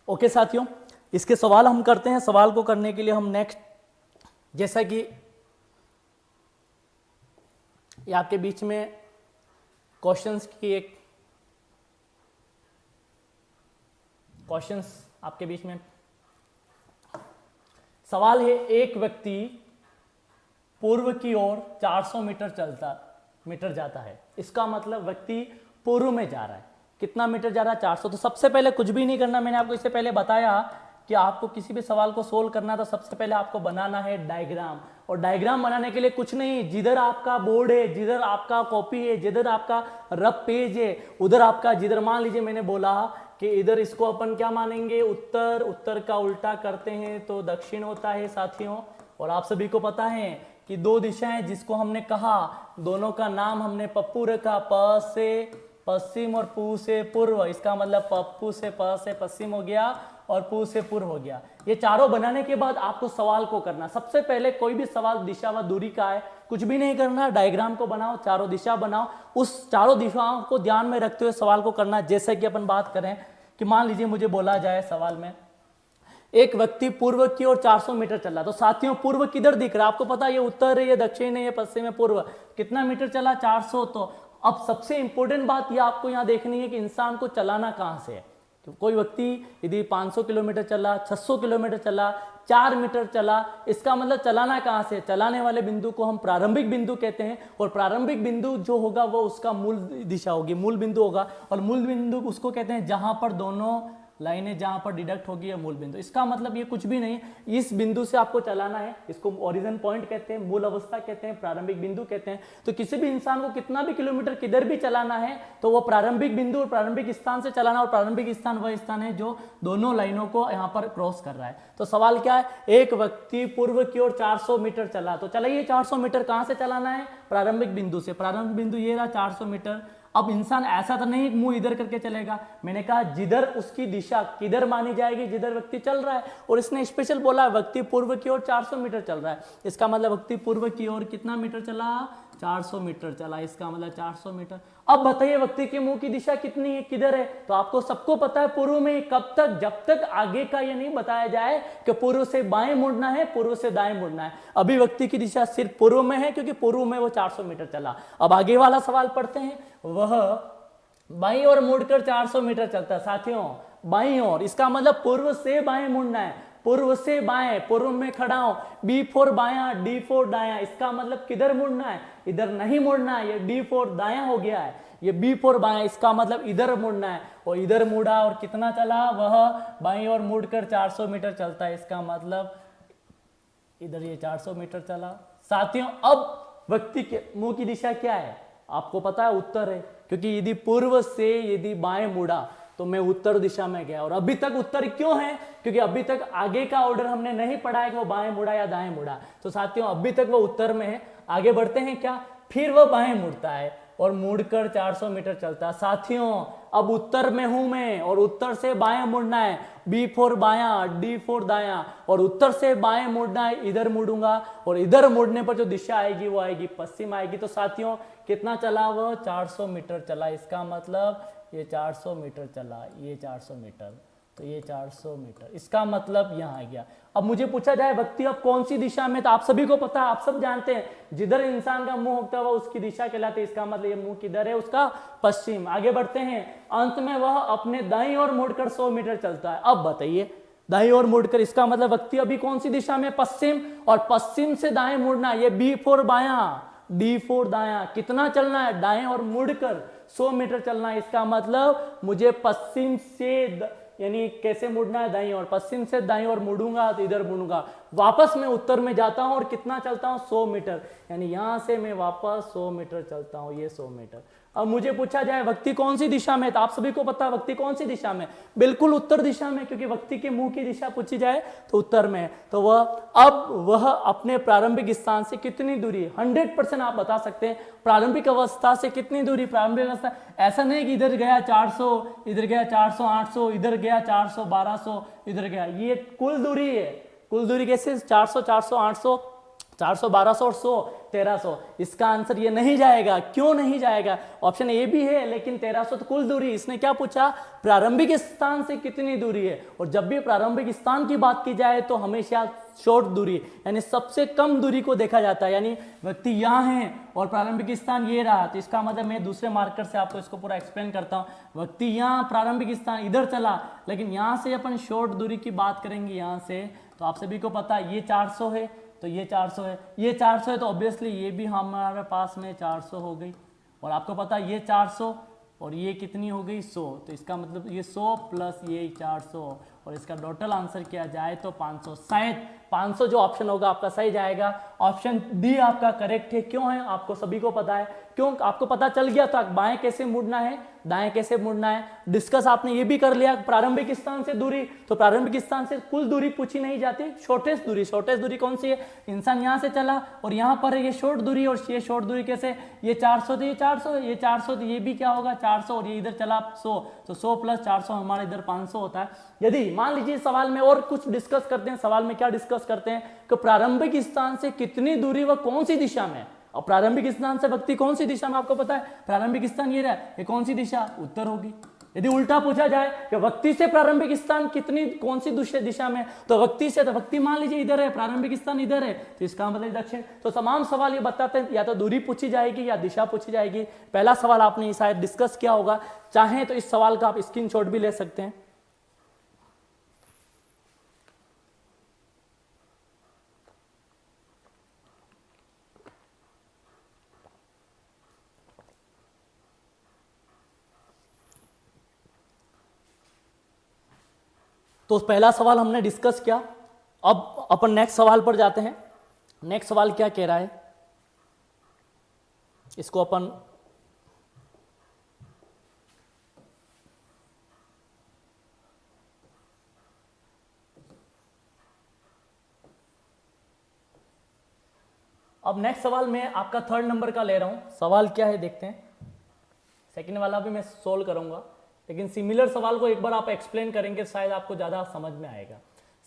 Speaker 1: ओके साथियों, इसके सवाल हम करते हैं। सवाल को करने के लिए हम नेक्स्ट, जैसा कि ये आपके बीच में क्वेश्चंस की एक क्वेश्चंस आपके बीच में सवाल है, एक व्यक्ति पूर्व की ओर 400 मीटर जाता है, इसका मतलब व्यक्ति पूर्व में जा रहा है। कितना मीटर जा रहा है? 400। तो सबसे पहले कुछ भी नहीं करना, मैंने आपको इससे पहले बताया कि आपको किसी भी सवाल को सोल्व करना तो सबसे पहले आपको बनाना है डायग्राम। और डायग्राम बनाने के लिए कुछ नहीं, जिधर आपका बोर्ड है, जिधर आपका कॉपी है, जिधर आपका रफ पेज है, उधर आपका, जिधर मान लीजिए मैंने बोला कि इधर इसको अपन क्या मानेंगे, उत्तर, उत्तर का उल्टा करते हैं तो दक्षिण होता है साथियों। और आप सभी को पता है कि दो दिशाएं जिसको हमने कहा, दोनों का नाम हमने पप्पू रखा, प से पश्चिम और पू से पूर्व। इसका मतलब पप्पू से प से पश्चिम हो गया और पू से पूर्व हो गया। ये चारों बनाने के बाद आपको सवाल को करना, सबसे पहले कोई भी सवाल दिशा व दूरी का है, कुछ भी नहीं करना, डायग्राम को बनाओ, चारों दिशा बनाओ, उस चारों दिशाओं को ध्यान में रखते हुए सवाल को करना। जैसे कि अपन बात करें कि मान लीजिए मुझे बोला जाए सवाल में, एक व्यक्ति पूर्व की ओर 400 मीटर चला, तो साथियों पूर्व किधर दिख रहा है? आपको पता है ये उत्तर है, ये दक्षिण है, ये पश्चिम है, पूर्व। कितना मीटर चला? 400। तो अब सबसे इंपॉर्टेंट बात ये आपको यहाँ देखनी है कि इंसान को चलाना कहाँ से है। तो कोई व्यक्ति यदि 500 किलोमीटर चला, 600 किलोमीटर चला, 4 मीटर चला, इसका मतलब चलाना कहाँ से? चलाने वाले बिंदु को हम प्रारंभिक बिंदु कहते हैं। और प्रारंभिक बिंदु जो होगा वो उसका मूल दिशा होगी, मूल बिंदु होगा। और मूल बिंदु उसको कहते हैं जहां पर दोनों लाइनें जहां पर डिडक्ट होगी, मूल बिंदु। इसका मतलब ये कुछ भी नहीं, इस बिंदु से आपको चलाना है, इसको ओरिजिन पॉइंट कहते हैं, मूल अवस्था कहते हैं, प्रारंभिक बिंदु कहते हैं। तो किसी भी इंसान को कितना भी किलोमीटर किधर भी चलाना है तो वो प्रारंभिक बिंदु और प्रारंभिक स्थान से चलाना, और प्रारंभिक स्थान वह स्थान है जो दोनों लाइनों को यहाँ पर क्रॉस कर रहा है। तो सवाल क्या है? एक व्यक्ति पूर्व की ओर 400 मीटर चला, तो चलाइए 400 मीटर कहाँ से चलाना है? प्रारंभिक बिंदु से। प्रारंभिक बिंदु ये रहा 400 मीटर। अब इंसान ऐसा तो नहीं मुंह इधर करके चलेगा, मैंने कहा जिधर उसकी दिशा किधर मानी जाएगी, जिधर व्यक्ति चल रहा है। और इसने स्पेशल बोला व्यक्ति पूर्व की ओर 400 मीटर चल रहा है, इसका मतलब व्यक्ति पूर्व की ओर कितना मीटर चला? 400 मीटर चला, इसका मतलब 400 मीटर। अब बताइए व्यक्ति के मुंह की दिशा कितनी है, किधर है? तो आपको सबको पता है पूर्व में। कब तक? जब तक आगे का ये नहीं बताया जाए कि पूर्व से बाएं मुड़ना है, पूर्व से दाएं मुड़ना है। अभी व्यक्ति की दिशा सिर्फ पूर्व में है क्योंकि पूर्व में वो 400 मीटर चला। अब आगे वाला सवाल पढ़ते हैं। वह बाईं ओर मुड़कर 400 मीटर चलता है। साथियों बाईं ओर, इसका मतलब पूर्व से बाएं मुड़ना है, पूर्व से बाएं, पूर्व में खड़ा हूं, B4 बायां, D4 दायां। इसका मतलब किधर मुड़ना है? इधर नहीं मुड़ना है, ये D4 दायां हो गया है, ये B4 बायां, इसका मतलब इधर मुड़ना है। और इधर मुड़ा और कितना चला? वह बाईं ओर मुड़कर 400 मीटर चलता है, इसका मतलब इधर ये 400 मीटर चला। साथियों अब व्यक्ति के मुंह की दिशा क्या है? आपको पता है उत्तर है, क्योंकि यदि पूर्व से यदि बाएं मुड़ा तो मैं उत्तर दिशा में गया। और अभी तक उत्तर क्यों है? क्योंकि अभी तक आगे का ऑर्डर हमने नहीं पढ़ा है कि वो बाएं मुड़ा या दाएं मुड़ा। तो साथियों अभी तक वो उत्तर में है। आगे बढ़ते हैं क्या? फिर वो बाएं मुड़ता है और मुड़कर 400 मीटर चलता है। साथियों अब उत्तर में हूं मैं और उत्तर से बाएं मुड़ना है, B4 बायां, D4 दायां, और उत्तर से बाएं मुड़ना है, इधर मुड़ूंगा और इधर मुड़ने पर जो दिशा आएगी वो आएगी पश्चिम आएगी। तो साथियों कितना चला? वह 400 मीटर चला, इसका मतलब ये 400 मीटर चला, ये 400 मीटर, तो ये 400 मीटर, इसका मतलब यहाँ आ गया। अब मुझे पूछा जाए व्यक्ति अब कौन सी दिशा में, तो आप सभी को पता है, आप सब जानते हैं जिधर इंसान का मुंह होता है वह उसकी दिशा कहलाती है। इसका मतलब ये मुंह किधर है? उसका पश्चिम। आगे बढ़ते हैं। अंत में वह अपने दाईं ओर मुड़कर 100 मीटर चलता है। अब बताइए दाईं ओर मुड़कर, इसका मतलब व्यक्ति अभी कौन सी दिशा में? पश्चिम, और पश्चिम से दाएं मुड़ना, ये B4 बायां, D4 दायां। कितना चलना है? दाएं और मुड़कर 100 मीटर चलना है, इसका मतलब मुझे पश्चिम से यानी कैसे मुड़ना है? दाईं ओर, पश्चिम से दाईं ओर मुड़ूंगा तो इधर मुड़ूंगा, वापस मैं उत्तर में जाता हूं और कितना चलता हूं? 100 मीटर, यानी यहां से मैं वापस 100 मीटर चलता हूं, ये 100 मीटर। अब मुझे पूछा जाए व्यक्ति कौन सी दिशा में, तो आप सभी को पता है व्यक्ति कौन सी दिशा में? बिल्कुल उत्तर दिशा में, क्योंकि व्यक्ति के मुंह की दिशा पूछी जाए तो उत्तर में है। तो वह अपने प्रारंभिक स्थान से कितनी दूरी, 100% आप बता सकते हैं प्रारंभिक अवस्था से कितनी दूरी? प्रारंभिक अवस्था ऐसा नहीं कि इधर गया 400, इधर गया 400, 800, इधर गया 400, 1200, इधर गया, ये कुल दूरी है। कुल दूरी कैसे? 400, 400, 800, 400, 1200 और 100, 1300। इसका आंसर ये नहीं जाएगा। क्यों नहीं जाएगा? ऑप्शन ए भी है, लेकिन 1300 तो कुल दूरी। इसने क्या पूछा? प्रारंभिक स्थान से कितनी दूरी है। और जब भी प्रारंभिक स्थान की बात की जाए तो हमेशा शॉर्ट दूरी यानी सबसे कम दूरी को देखा जाता है। यानी व्यक्ति यहाँ है और प्रारंभिक स्थान ये रहा, तो इसका मतलब मैं दूसरे मार्कर से आपको इसको पूरा एक्सप्लेन करता हूँ। व्यक्ति यहाँ प्रारंभिक स्थान इधर चला, लेकिन यहाँ से अपन शॉर्ट दूरी की बात करेंगे यहाँ से, तो आप सभी को पता है ये 400 है, तो ये 400 है, ये 400 है, तो ऑब्वियसली ये भी हमारे पास में 400 हो गई। और आपको पता है ये 400 और ये कितनी हो गई 100, तो इसका मतलब ये 100 प्लस ये 400 और इसका टोटल आंसर किया जाए तो 500। शायद 500 जो ऑप्शन होगा आपका सही जाएगा। ऑप्शन डी आपका करेक्ट है। क्यों है आपको सभी को पता है, क्यों आपको पता चल गया था बाएं कैसे मुड़ना है, दाएं कैसे मुड़ना है। डिस्कस आपने ये भी कर लिया प्रारंभिक स्थान से दूरी, तो प्रारंभिक स्थान से कुल दूरी पूछी नहीं जाती, शॉर्टेस्ट दूरी। शॉर्टेस्ट दूरी कौन सी है, इंसान यहां से चला और यहां पर ये शॉर्ट दूरी, और ये शॉर्ट दूरी कैसे, ये 400 तो ये 400, ये 400 तो ये भी क्या होगा 400, और ये इधर चला 100, तो 100 प्लस 400 हमारे इधर 500 होता है। यदि मान लीजिए सवाल में और कुछ डिस्कस करते हैं, सवाल में क्या डिस्कस करते हैं कि प्रारंभिक स्थान से कितनी दूरी व कौन सी दिशा में, और प्रारंभिक स्थान से व्यक्ति कौन सी दिशा में, आपको पता है प्रारंभिक स्थान ये रहा, ये कौन सी दिशा, उत्तर होगी। यदि उल्टा पूछा जाए कि व्यक्ति से प्रारंभिक स्थान कितनी कौन सी दूसरी दिशा में, तो व्यक्ति से, तो व्यक्ति मान लीजिए इधर है, प्रारंभिक स्थान इधर है, तो इसका मतलब दक्षिण। तो तमाम सवाल ये बताते हैं या तो दूरी पूछी जाएगी या दिशा पूछी जाएगी। पहला सवाल आपने शायद डिस्कस किया होगा, चाहे तो इस सवाल का आप स्क्रीनशॉट भी ले सकते हैं। तो पहला सवाल हमने डिस्कस किया। अब अपन नेक्स्ट सवाल पर जाते हैं। नेक्स्ट सवाल क्या कह रहा है, इसको अपन अब नेक्स्ट सवाल मैं आपका 3rd नंबर का ले रहा हूं। सवाल क्या है देखते हैं। सेकंड वाला भी मैं सोल्व करूंगा, लेकिन सिमिलर सवाल को एक बार आप एक्सप्लेन करेंगे शायद आपको ज्यादा समझ में आएगा।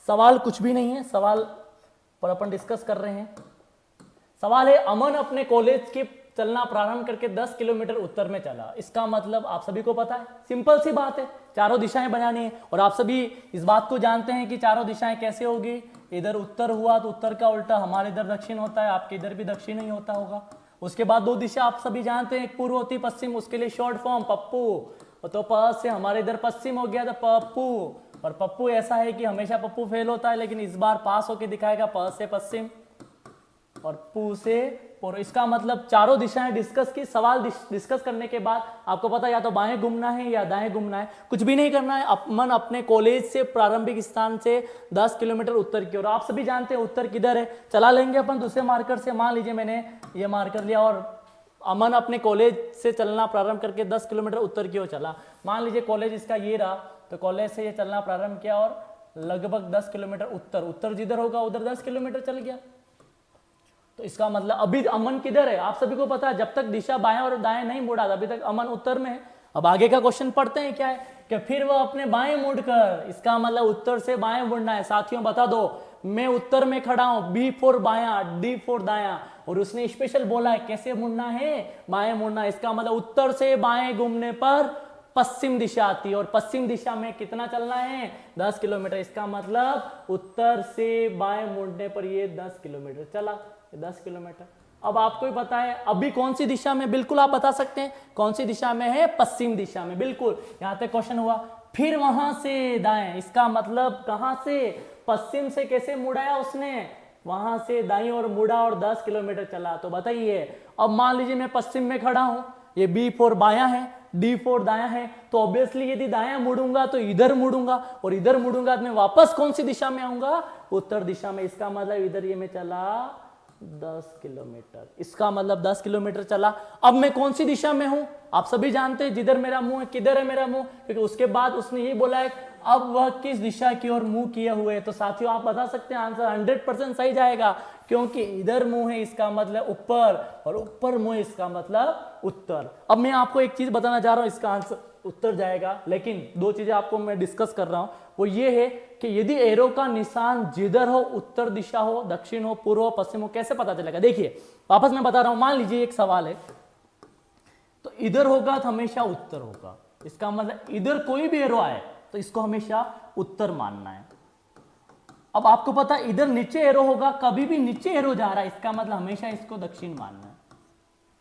Speaker 1: सवाल कुछ भी नहीं है, सवाल पर अपन डिस्कस कर रहे हैं। सवाल है, अमन अपने कॉलेज के चलना प्रारंभ करके 10 किलोमीटर उत्तर में चला। इसका मतलब आप सभी को पता है, सिंपल सी बात है, चारों दिशाएं बनानी है। और आप सभी इस बात को जानते हैं कि चारों दिशाएं कैसे होगी, इधर उत्तर हुआ तो उत्तर का उल्टा हमारे इधर दक्षिण होता है, आपके इधर भी दक्षिण ही होता होगा। उसके बाद दो दिशा आप सभी जानते हैं, एक पूर्व होती पश्चिम, उसके लिए शॉर्ट फॉर्म पप्पू, तो प से हमारे इधर पश्चिम हो गया तो पप्पू। और पप्पू ऐसा है कि हमेशा पप्पू फेल होता है, लेकिन इस बार पास होके दिखाएगा, प से पश्चिम और पू से पूर्व। इसका मतलब चारों दिशाएं डिस्कस की। सवाल डिस्कस करने के बाद आपको पता या तो बाएं घूमना है या दाएं घूमना है, कुछ भी नहीं करना है। अमन अपने कॉलेज से प्रारंभिक स्थान से 10 किलोमीटर उत्तर की ओर। आप सभी जानते हैं उत्तर किधर है, चला लेंगे अपन दूसरे मार्कर से। मान लीजिए मैंने ये मार्कर लिया और अमन अपने कॉलेज से चलना प्रारंभ करके 10 किलोमीटर उत्तर की ओर चला। मान लीजिए कॉलेज इसका ये रहा, तो कॉलेज से ये चलना प्रारंभ किया और लगभग 10 किलोमीटर उत्तर जिधर होगा उधर 10 किलोमीटर चल गया। तो इसका मतलब अभी अमन किधर है, आप सभी को पता है, जब तक दिशा बाएं और दाएं नहीं मुड़ा अभी तक अमन उत्तर में है। अब आगे का क्वेश्चन पढ़ते हैं, क्या है कि फिर वह अपने बाएं मुड़कर, इसका मतलब उत्तर से बाएं मुड़ना है। साथियों बता दो, मैं उत्तर में खड़ा हूं, बी फोर बायां, डी फोर दायां, और उसने स्पेशल बोला है कैसे मुड़ना है, बाएं मुड़ना। इसका मतलब उत्तर से बाएं घूमने पर पश्चिम दिशा आती है, और पश्चिम दिशा में कितना चलना है, 10 किलोमीटर। इसका मतलब उत्तर से बाएं मुड़ने पर ये 10 किलोमीटर चला, 10 किलोमीटर। अब आपको ही पता है अभी कौन सी दिशा में, बिल्कुल आप बता सकते हैं कौन सी दिशा में है, पश्चिम दिशा में, बिल्कुल। यहां तक क्वेश्चन हुआ। फिर वहां से दाएं, इसका मतलब कहां से, पश्चिम से कैसे मुड़ाया उसने, वहां से दाईं और मुड़ा और 10 किलोमीटर चला। तो बताइए, अब मान लीजिए मैं पश्चिम में खड़ा हूं, ये B4 बायां है, D4 दायां है, तो ऑब्वियसली यदि दायां मुड़ूंगा तो इधर मुड़ूंगा, और इधर मुड़ूंगा तो मैं वापस कौन सी दिशा में आऊंगा, उत्तर दिशा में। इसका मतलब इधर ये मैं चला 10 किलोमीटर, इसका मतलब 10 किलोमीटर चला। अब मैं कौन सी दिशा में हूं, आप सभी जानते हैं, जिधर मेरा मुंह है, किधर है मेरा मुंह, क्योंकि उसके बाद उसने ये बोला है अब वह किस दिशा की ओर मुंह किए हुए है। तो साथियों आप बता सकते हैं आंसर 100% सही जाएगा, क्योंकि इधर मुंह है इसका मतलब ऊपर, और ऊपर मुंह इसका मतलब उत्तर। अब मैं आपको एक चीज बताना चाह रहा हूं, इसका आंसर उत्तर जाएगा, लेकिन दो चीजें आपको मैं डिस्कस कर रहा हूं, वो ये है कि यदि एरो का निशान जिधर हो, उत्तर दिशा हो, दक्षिण हो, पूर्व हो, पश्चिम हो, कैसे पता चलेगा। देखिए वापस मैं बता रहा हूं, मान लीजिए एक सवाल है, तो इधर होगा तो हमेशा उत्तर होगा। इसका मतलब इधर कोई भी एरो आए तो इसको हमेशा उत्तर मानना है। अब आपको पता है इधर नीचे एरो होगा, कभी भी नीचे एरो जा रहा है, इसका मतलब हमेशा इसको दक्षिण मानना है।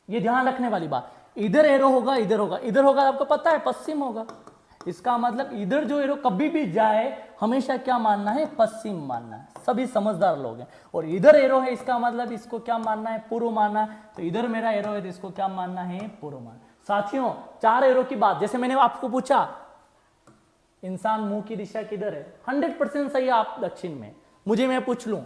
Speaker 1: ये ध्यान रखने वाली बात, इधर एरो होगा, इधर होगा, इधर होगा, आपको पता है पश्चिम होगा, इसका मतलब इधर जो एरो कभी भी जाए हमेशा क्या मानना है, पश्चिम मानना है, सभी समझदार लोग हैं। और इधर एरो है, इसका मतलब इसको क्या मानना है, पूर्व मानना है। तो इधर मेरा एरो है तो इसको क्या मानना है, पूर्व मानना। साथियों 4 एरो की बात, जैसे मैंने आपको पूछा इंसान मुंह की दिशा किधर है, 100% सही है, आप दक्षिण में। मुझे मैं पूछ लूं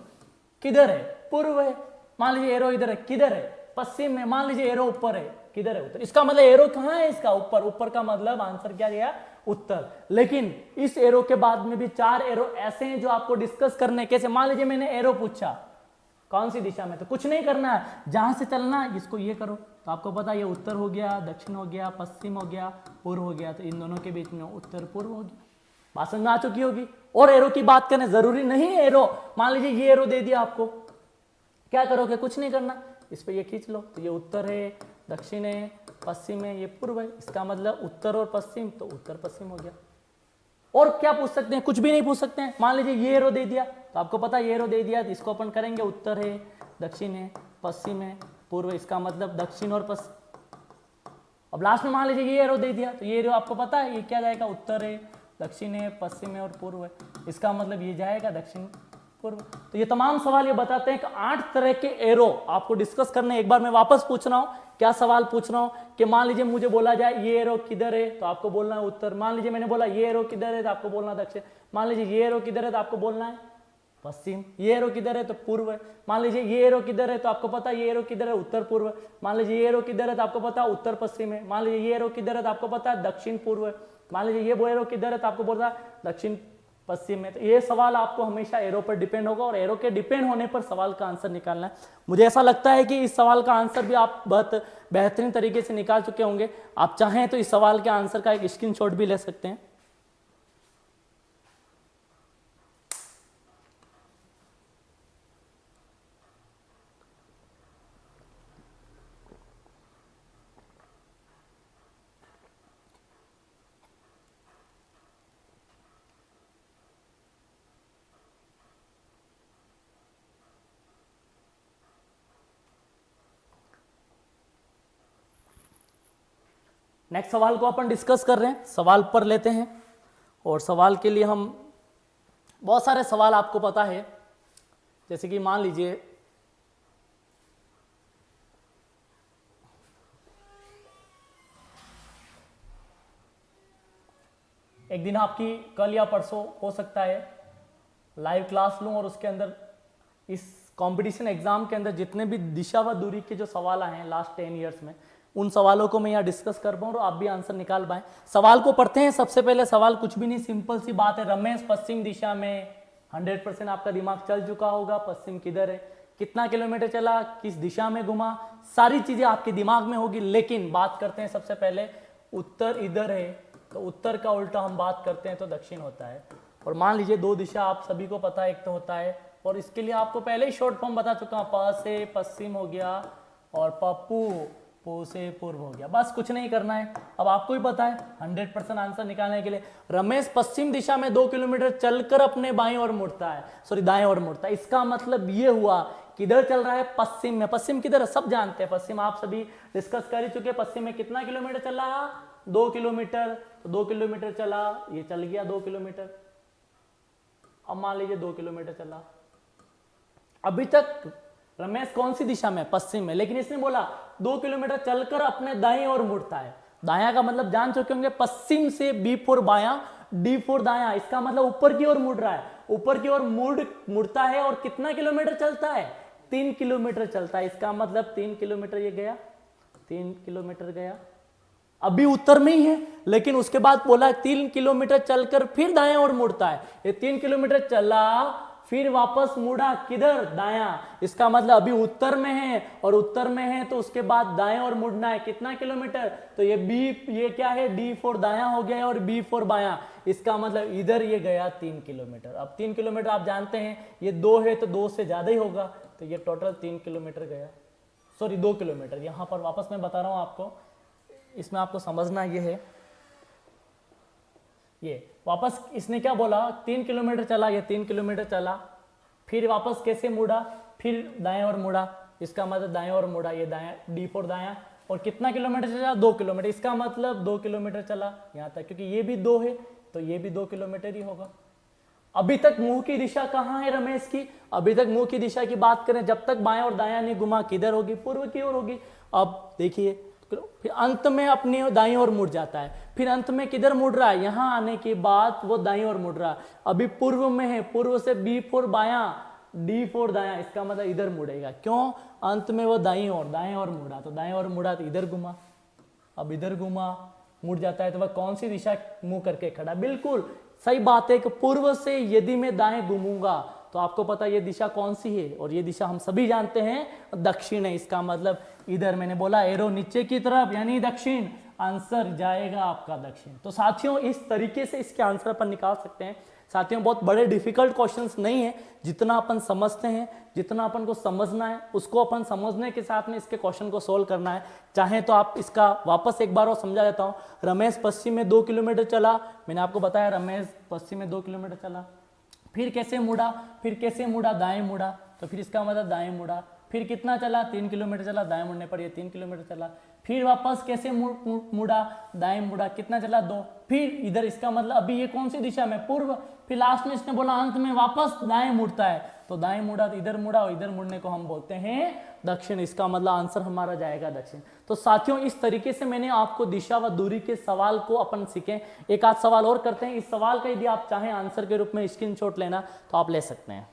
Speaker 1: किधर है, पूर्व है, मान लीजिए एरो इधर है, किधर है, पश्चिम में, मान लीजिए एरो ऊपर है, किधर है, उत्तर। इसका मतलब एरो कहां है, इसका ऊपर, ऊपर का मतलब आंसर क्या दिया, उत्तर। लेकिन इस एरो के बाद में भी 4 एरो ऐसे हैं जो आपको डिस्कस करने, कैसे, मान लीजिए मैंने एरो पूछा कौन सी दिशा में, तो कुछ नहीं करना है, जहां से चलना है इसको ये करो, तो आपको पता ये उत्तर हो गया, दक्षिण हो गया, पश्चिम हो गया, पूर्व हो गया। तो इन दोनों के बीच में उत्तर पूर्व हो गया। बात समझ में आ चुकी होगी। और एरो की बात करें, जरूरी नहीं है एरो, मान लीजिए ये एरो दे दिया आपको, क्या करोगे, कुछ नहीं करना, इस पे ये खींच लो, तो ये उत्तर है, दक्षिण है, पश्चिम है, ये पूर्व है। इसका मतलब उत्तर और पश्चिम, तो उत्तर पश्चिम हो गया। और क्या पूछ सकते हैं, कुछ भी नहीं पूछ सकते हैं। मान लीजिए ये एरो दे दिया, तो आपको पता है ये एरो दे दिया, तो इसको अपन करेंगे उत्तर है, दक्षिण है, पश्चिम है, पूर्व। इसका मतलब दक्षिण और पश्चिम। अब लास्ट में मान लीजिए ये एरो दे दिया, तो ये एरो आपको पता है ये क्या जाएगा, उत्तर है, दक्षिण है, पश्चिम है और पूर्व है। इसका मतलब ये जाएगा दक्षिण पूर्व। तो ये तमाम सवाल ये बताते हैं कि 8 तरह के एरो आपको डिस्कस करने। एक बार मैं वापस पूछ रहा हूं, क्या सवाल पूछ रहा हूं कि मान लीजिए मुझे बोला जाए ये एरो किधर है, तो आपको बोलना है उत्तर। मान लीजिए मैंने बोला ये एरो किधर है, तो आपको बोलना दक्षिण। मान लीजिए ये एरो किधर है, तो आपको बोलना है पश्चिम। ये एरो किधर है, तो पूर्व है। मान लीजिए ये एरो किधर है, तो आपको पता है ये एरो किधर है, उत्तर पूर्व। मान लीजिए ये एरो किधर है, तो आपको पता है उत्तर पश्चिम है। मान लीजिए ये एरो किधर है, तो आपको पता है दक्षिण पूर्व है। मान लीजिए ये एरो किधर है, तो आपको बोलता है दक्षिण पश्चिम में। तो ये सवाल आपको हमेशा एरो पर डिपेंड होगा, और एरो के डिपेंड होने पर सवाल का आंसर निकालना है। मुझे ऐसा लगता है कि इस सवाल का आंसर भी आप बहुत बेहतरीन तरीके से निकाल चुके होंगे। आप चाहें तो इस सवाल के आंसर का एक स्क्रीनशॉट भी ले सकते हैं। नेक्स्ट सवाल को अपन डिस्कस कर रहे हैं, सवाल पर लेते हैं। और सवाल के लिए हम बहुत सारे सवाल आपको पता है, जैसे कि मान लीजिए एक दिन आपकी कल या परसों हो सकता है लाइव क्लास लूं और उसके अंदर इस कंपटीशन एग्जाम के अंदर जितने भी दिशा व दूरी के जो सवाल आए हैं लास्ट 10 इयर्स में, उन सवालों को मैं यहाँ डिस्कस कर पाऊँ और आप भी आंसर निकाल पाएं। सवाल को पढ़ते हैं। सबसे पहले सवाल कुछ भी नहीं, सिंपल सी बात है। रमेश पश्चिम दिशा में, 100% आपका दिमाग चल चुका होगा, पश्चिम किधर है, कितना किलोमीटर चला, किस दिशा में घुमा, सारी चीजें आपके दिमाग में होगी। लेकिन बात करते हैं सबसे पहले, उत्तर इधर है तो उत्तर का उल्टा हम बात करते हैं तो दक्षिण होता है। और मान लीजिए 2 दिशा आप सभी को पता है, एक तो होता है, और इसके लिए आपको पहले ही शॉर्ट फॉर्म बता चुका हूं, प से पश्चिम हो गया और पप्पू पू से पूर्व हो गया। बस कुछ नहीं करना है। अब आपको भी पता है 100% आंसर निकालने के लिए रमेश पश्चिम दिशा में 2 किलोमीटर चलकर अपने बाएं ओर मुड़ता है, सॉरी दाएं ओर मुड़ता है। इसका मतलब ये हुआ किधर चल रहा है, पश्चिम में। पश्चिम किधर है, सब जानते हैं, पश्चिम आप सभी डिस्कस कर ही चुके हैं। पश्चिम में कितना किलोमीटर चल रहा, 2 किलोमीटर। तो 2 किलोमीटर चला, ये चल गया 2 किलोमीटर। अब मान लीजिए 2 किलोमीटर चला, अभी तक रमेश कौन सी दिशा में, पश्चिम में, लेकिन इसने बोला 2 किलोमीटर चलकर अपने दाएं ओर मुड़ता है। दायां का मतलब जान चुके होंगे, पश्चिम से B4 बायां, D4 दायां। इसका मतलब ऊपर की ओर मुड़ रहा है, ऊपर की ओर मुड़ता है। और कितना किलोमीटर चलता है, 3 किलोमीटर चलता है। इसका मतलब 3 किलोमीटर ये गया, 3 किलोमीटर गया, अभी उत्तर में ही है। लेकिन उसके बाद बोला 3 किलोमीटर चलकर फिर दाएं ओर मुड़ता है। ये 3 किलोमीटर चला, फिर वापस मुड़ा किधर, दायां। इसका मतलब अभी उत्तर में है, और उत्तर में है तो उसके बाद दाएं ओर मुड़ना है। कितना किलोमीटर, तो ये क्या है, D4 दायां हो गया और B4 बायां। इसका मतलब इधर ये गया 3 किलोमीटर। अब 3 किलोमीटर आप जानते हैं, ये 2 है तो 2 से ज्यादा ही होगा, तो ये टोटल 3 किलोमीटर गया, सॉरी 2 किलोमीटर। यहां पर वापस मैं बता रहा हूं आपको, इसमें आपको समझना ये है, ये वापस इसने क्या बोला, 3 किलोमीटर चला, ये 3 किलोमीटर चला, फिर वापस कैसे मुड़ा, फिर दाएं ओर मुड़ा। इसका मतलब दाएं ओर मुड़ा, ये दाएं D4 दायां, और कितना किलोमीटर चला, 2 किलोमीटर, इसका मतलब 2 किलोमीटर चला यहाँ तक, क्योंकि ये भी 2 है तो ये भी 2 किलोमीटर ही होगा। अभी तक मुंह की दिशा कहाँ है रमेश की, अभी तक मुंह की दिशा की बात करें, जब तक बाएं और दायां नहीं घुमा, किधर होगी, पूर्व की ओर होगी। अब देखिए फिर अंत में अपनी दाईं ओर मुड़ जाता है, फिर अंत में किधर मुड़ रहा है, यहां आने के बाद वो दाईं ओर मुड़ रहा है। अभी पूर्व में है, पूर्व से B4 बायां, D4 दायां, इसका मतलब इधर मुड़ेगा। क्यों, अंत में वो दाईं ओर मुड़ा, तो दाईं ओर मुड़ा तो इधर घुमा, अब इधर घुमा, मुड़ जाता है, तो वह कौन सी दिशा मुंह करके खड़ा, बिल्कुल सही बात है कि पूर्व से यदि मैं दाएं घूमूंगा तो आपको पता ये दिशा कौन सी है, और ये दिशा हम सभी जानते हैं दक्षिण है। इसका मतलब इधर मैंने बोला एरो नीचे की तरफ यानी दक्षिण, आंसर जाएगा आपका दक्षिण। तो साथियों इस तरीके से इसके आंसर अपन निकाल सकते हैं। साथियों बहुत बड़े डिफिकल्ट क्वेश्चंस नहीं है, जितना अपन समझते हैं, जितना अपन को समझना है उसको अपन समझने के साथ में इसके क्वेश्चन को सोल्व करना है। चाहे तो आप इसका वापस एक बार और समझा देता हूँ। रमेश पश्चिम में 2 किलोमीटर चला, मैंने आपको बताया रमेश पश्चिम में 2 किलोमीटर चला, फिर कैसे मुड़ा, दाएं मुड़ा, तो फिर इसका मतलब दाएं मुड़ा, फिर कितना चला, 3 किलोमीटर चला, दाएं मुड़ने पर ये 3 किलोमीटर चला, फिर वापस कैसे मुड़ा, दाएं मुड़ा, कितना चला, 2, फिर इधर, इसका मतलब अभी ये कौन सी दिशा में, पूर्व, फिर लास्ट में इसने बोला अंत में वापस दाएं मुड़ता है, तो दाएं मुड़ा तो इधर मुड़ा, और इधर मुड़ने को हम बोलते हैं दक्षिण। इसका मतलब आंसर हमारा जाएगा दक्षिण। तो साथियों इस तरीके से मैंने आपको दिशा व दूरी के सवाल को अपन सीखे। एक आध सवाल और करते हैं। इस सवाल का यदि आप चाहें आंसर के रूप में स्क्रीनशॉट लेना तो आप ले सकते हैं।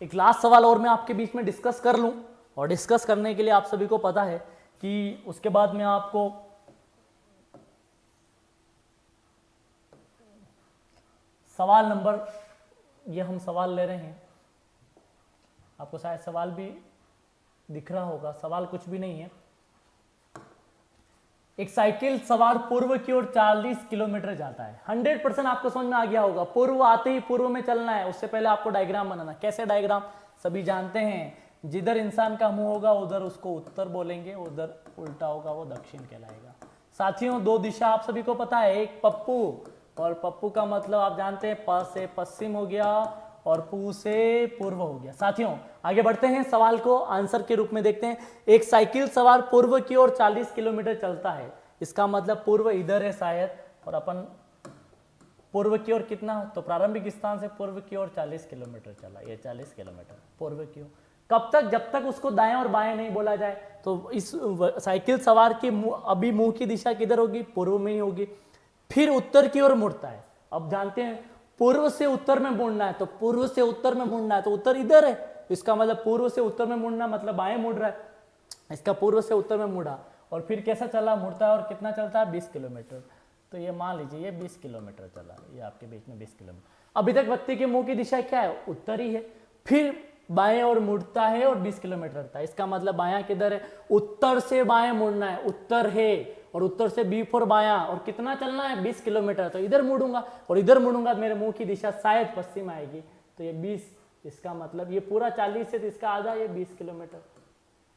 Speaker 1: एक लास्ट सवाल और मैं आपके बीच में डिस्कस कर लूं, और डिस्कस करने के लिए आप सभी को पता है कि उसके बाद मैं आपको सवाल नंबर, ये हम सवाल ले रहे हैं, आपको शायद सवाल भी दिख रहा होगा, सवाल कुछ भी नहीं है। एक साइकिल सवार पूर्व की ओर 40 किलोमीटर जाता है। 100% आपको समझ में आ गया होगा। पूर्व आते ही पूर्व में चलना है, उससे पहले आपको डायग्राम बनाना। कैसे डायग्राम, सभी जानते हैं, जिधर इंसान का मुंह होगा उधर उसको उत्तर बोलेंगे, उधर उल्टा होगा वो दक्षिण कहलाएगा। साथियों 2 दिशा आप सभी को पता है, एक पप्पू, और पप्पू का मतलब आप जानते हैं प से पश्चिम हो गया और पू से पूर्व हो गया। साथियों आगे बढ़ते हैं, सवाल को आंसर के रूप में देखते हैं। एक साइकिल सवार पूर्व की ओर 40 किलोमीटर चलता है, इसका मतलब पूर्व इधर है शायद, और अपन पूर्व की ओर कितना, तो प्रारंभिक स्थान से पूर्व की ओर 40 किलोमीटर चला, ये 40 किलोमीटर पूर्व की ओर। कब तक, जब तक उसको दाएं और बाएं नहीं बोला जाए। तो इस साइकिल सवार की अभी मुंह की दिशा किधर होगी, पूर्व में ही होगी। फिर उत्तर की ओर मुड़ता है। अब जानते हैं पूर्व से उत्तर में मुड़ना है, तो पूर्व से उत्तर में मुड़ना है, तो उत्तर इधर है, इसका मतलब पूर्व से उत्तर में मुड़ना मतलब बाएं मुड़ रहा है, इसका पूर्व से उत्तर में मुड़ा, और फिर कैसा चला, मुड़ता है, और कितना चलता है, 20 किलोमीटर। तो ये मान लीजिए ये 20 किलोमीटर चला, ये आपके बीच में 20 किलोमीटर। अभी तक व्यक्ति के मुंह की दिशा क्या है, उत्तर ही है, फिर बाएं और मुड़ता है और 20 किलोमीटर चलता है, इसका मतलब बायां किधर है, उत्तर से बाएं मुड़ना है, उत्तर है, और उत्तर से B4 बायां, और कितना चलना है, 20 किलोमीटर। तो इधर मुड़ूंगा और इधर मुड़ूंगा, मेरे मुंह की दिशा शायद पश्चिम आएगी, तो ये 20, इसका मतलब ये पूरा 40 है तो इसका आधा, ये 20 किलोमीटर।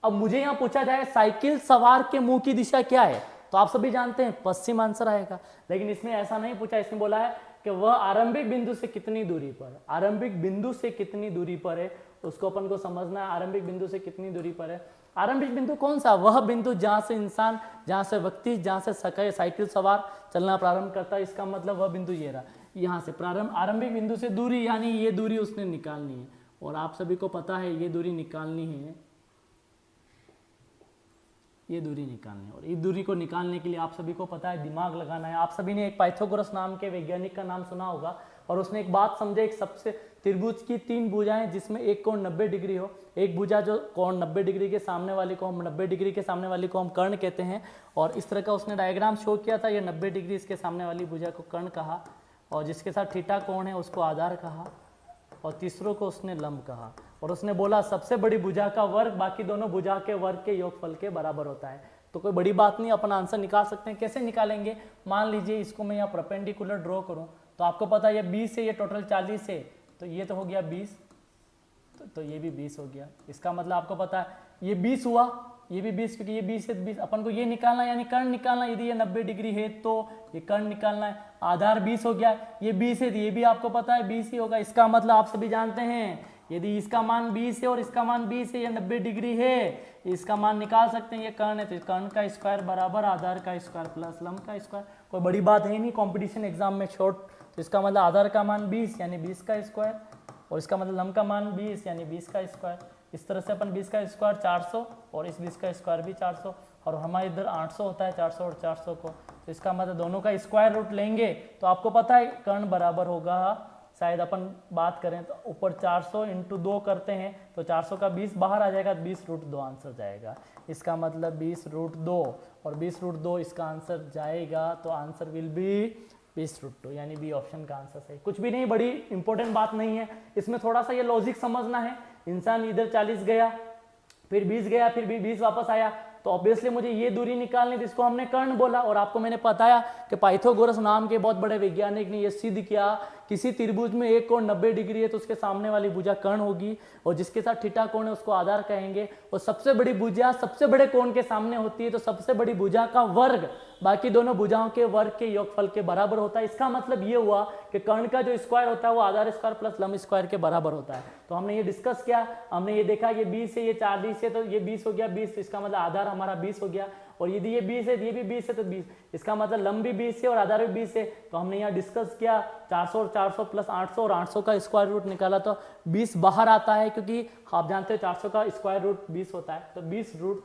Speaker 1: अब मुझे यहाँ पूछा जाए साइकिल सवार के मुंह की दिशा क्या है, तो आप सभी जानते हैं पश्चिम आंसर आएगा, लेकिन इसमें ऐसा नहीं पूछा, इसमें बोला है कि वह आरंभिक बिंदु से कितनी दूरी पर, आरंभिक बिंदु से कितनी दूरी पर है, उसको अपन को समझना है। आरंभिक बिंदु से कितनी दूरी पर है, आरंभिक बिंदु कौन सा, वह बिंदु जहां से इंसान, जहां से व्यक्ति, जहां से साइकिल सवार चलना प्रारंभ करता है, इसका मतलब वह बिंदु ये रहा, यहाँ से प्रारंभ, आरंभिक बिंदु से दूरी, यानी ये दूरी उसने निकालनी है, और आप सभी को पता है ये दूरी निकालनी है, ये दूरी निकालनी है। और इस दूरी को निकालने के लिए आप सभी को पता है दिमाग लगाना है। आप सभी ने एक पाइथागोरस नाम के वैज्ञानिक का नाम सुना होगा, और उसने एक बात समझे, एक सबसे त्रिभुज की 3 भुजाएं जिसमें एक कोण 90 डिग्री हो, एक भुजा जो कोण 90 डिग्री के सामने वाली को हम 90 डिग्री के सामने वाली को हम कर्ण कहते हैं, और इस तरह का उसने डायग्राम शो किया था। ये 90 डिग्री इसके सामने वाली भुजा को कर्ण कहा, और जिसके साथ थीटा कोण है उसको आधार कहा, और तीसरों को उसने लंब कहा, और उसने बोला सबसे बड़ी भुजा का वर्ग बाकी दोनों भुजा के वर्ग के योगफल के बराबर होता है। तो कोई बड़ी बात नहीं, अपन आंसर निकाल सकते हैं। कैसे निकालेंगे, मान लीजिए इसको मैं यहाँ परपेंडिकुलर ड्रॉ करूँ, तो आपको पता है ये 20 है, ये टोटल 40 है, तो ये तो हो गया 20, तो ये भी 20 हो गया। इसका मतलब आपको पता है ये 20 हुआ, ये भी 20, क्योंकि ये 20 है 20, अपन को ये निकालना है, यानी कर्ण निकालना। यदि ये 90 डिग्री है तो ये कर्ण निकालना है। आधार 20 हो गया, ये 20 है तो ये भी आपको पता है 20 ही होगा। इसका मतलब आप सभी जानते हैं यदि इसका मान 20 है और इसका मान 20 है, ये 90 डिग्री है, इसका मान निकाल सकते हैं। ये कर्ण है तो कर्ण का स्क्वायर बराबर आधार का स्क्वायर प्लस लंब का स्क्वायर। कोई बड़ी बात है नहीं कॉम्पिटिशन एग्जाम में शॉर्ट। तो इसका मतलब आधार का मान 20 यानी 20 का स्क्वायर, और इसका मतलब लंब का मान 20 यानी 20 का स्क्वायर। इस तरह से अपन 20 का स्क्वायर 400 और इस 20 का स्क्वायर भी 400, और हमारे इधर 800 होता है 400 और 400 को, तो इसका मतलब दोनों का स्क्वायर रूट लेंगे तो आपको पता है कर्ण बराबर होगा, शायद अपन बात करें तो ऊपर 400 इंटू 2 करते हैं तो 400 का 20 बाहर आ जाएगा, 20 रूट 2 आंसर जाएगा। इसका मतलब 20 रूट 2 और 20 रूट 2 इसका आंसर जाएगा, तो आंसर विल बी 20 रूट 2, यानी बी ऑप्शन का आंसर सही। कुछ भी नहीं, बड़ी इंपॉर्टेंट बात नहीं है, इसमें थोड़ा सा ये लॉजिक समझना है। इंसान इधर 40 गया, फिर 20 गया, फिर भी 20 वापस आया, तो ऑब्वियसली मुझे ये दूरी निकालनी थी, इसको हमने कर्ण बोला। और आपको मैंने बताया कि पाइथागोरस नाम के बहुत बड़े वैज्ञानिक ने यह सिद्ध किया, किसी त्रिभुज में एक कोण 90 डिग्री है तो उसके सामने वाली भुजा कर्ण होगी, और जिसके साथ थीटा कोण है उसको आधार कहेंगे। और सबसे बड़ी भुजा सबसे बड़े कोण के सामने होती है, तो सबसे बड़ी भुजा का वर्ग बाकी दोनों भुजाओं के वर्ग के योगफल के बराबर होता है। इसका मतलब ये हुआ कि कर्ण का जो स्क्वायर होता है वो आधार स्क्वायर प्लस लंब स्क्वायर के बराबर होता है। तो हमने ये डिस्कस किया, हमने ये देखा ये 20 है, ये 40 है, तो ये 20 हो गया 20, तो इसका मतलब आधार हमारा 20 हो गया। और यदि ये 20 है तो ये भी 20 है, तो 20, इसका मतलब लंब भी 20 है और आधार भी 20 है। तो हमने यहाँ डिस्कस किया 400 और 400 प्लस 800 और 800 का स्क्वायर रूट निकाला, तो 20 बाहर आता है, क्योंकि आप जानते हो 400 का स्क्वायर रूट 20 होता है, तो 20 रूट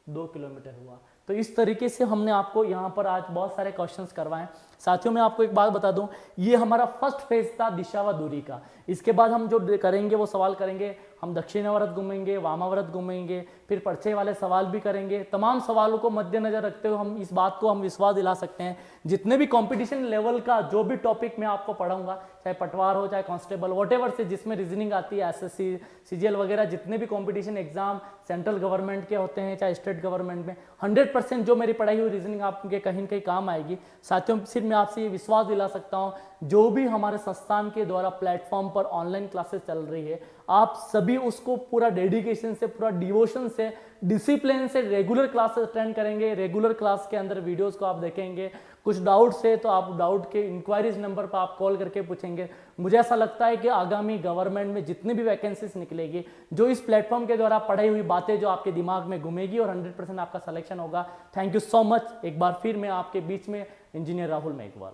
Speaker 1: 2 किलोमीटर हुआ। तो इस तरीके से हमने आपको यहाँ पर आज बहुत सारे क्वेश्चंस करवाए। साथियों मैं आपको एक बात बता दूं, ये हमारा फर्स्ट फेज था दिशा व दूरी का। इसके बाद हम जो करेंगे वो सवाल करेंगे, हम दक्षिणावर्त घूमेंगे, वामावर्त घूमेंगे, फिर परिचय वाले सवाल भी करेंगे। तमाम सवालों को मद्देनजर रखते हुए हम इस बात को हम विश्वास दिला सकते हैं, जितने भी कंपटीशन लेवल का जो भी टॉपिक मैं आपको पढ़ाऊंगा, चाहे पटवार हो चाहे कांस्टेबल व्हाटएवर से जिसमें रीजनिंग आती है, एसएससी सीजीएल वगैरह जितने भी कंपटीशन एग्जाम सेंट्रल गवर्नमेंट के होते हैं चाहे स्टेट गवर्नमेंट में, 100% जो मेरी पढ़ाई हुई रीजनिंग आपके कहीं न कहीं काम आएगी। साथियों सिर्फ मैं आपसे ये विश्वास दिला सकता हूँ, जो भी हमारे संस्थान के द्वारा प्लेटफॉर्म पर ऑनलाइन क्लासेस चल रही है, आप सभी उसको पूरा डेडिकेशन से, पूरा डिवोशन से, डिसिप्लिन से रेगुलर क्लासेस अटेंड करेंगे। रेगुलर क्लास के अंदर वीडियोस को आप देखेंगे। कुछ डाउट्स है तो आप डाउट के इंक्वायरीज नंबर पर आप कॉल करके पूछेंगे। मुझे ऐसा लगता है कि आगामी गवर्नमेंट में जितनी भी वैकेंसीज निकलेगी, जो इस प्लेटफॉर्म के द्वारा पढ़ाई हुई बातें जो आपके दिमाग में घूमेगी और 100% आपका सिलेक्शन होगा। Thank you so much. एक बार फिर मैं आपके बीच में इंजीनियर राहुल मेघवाल।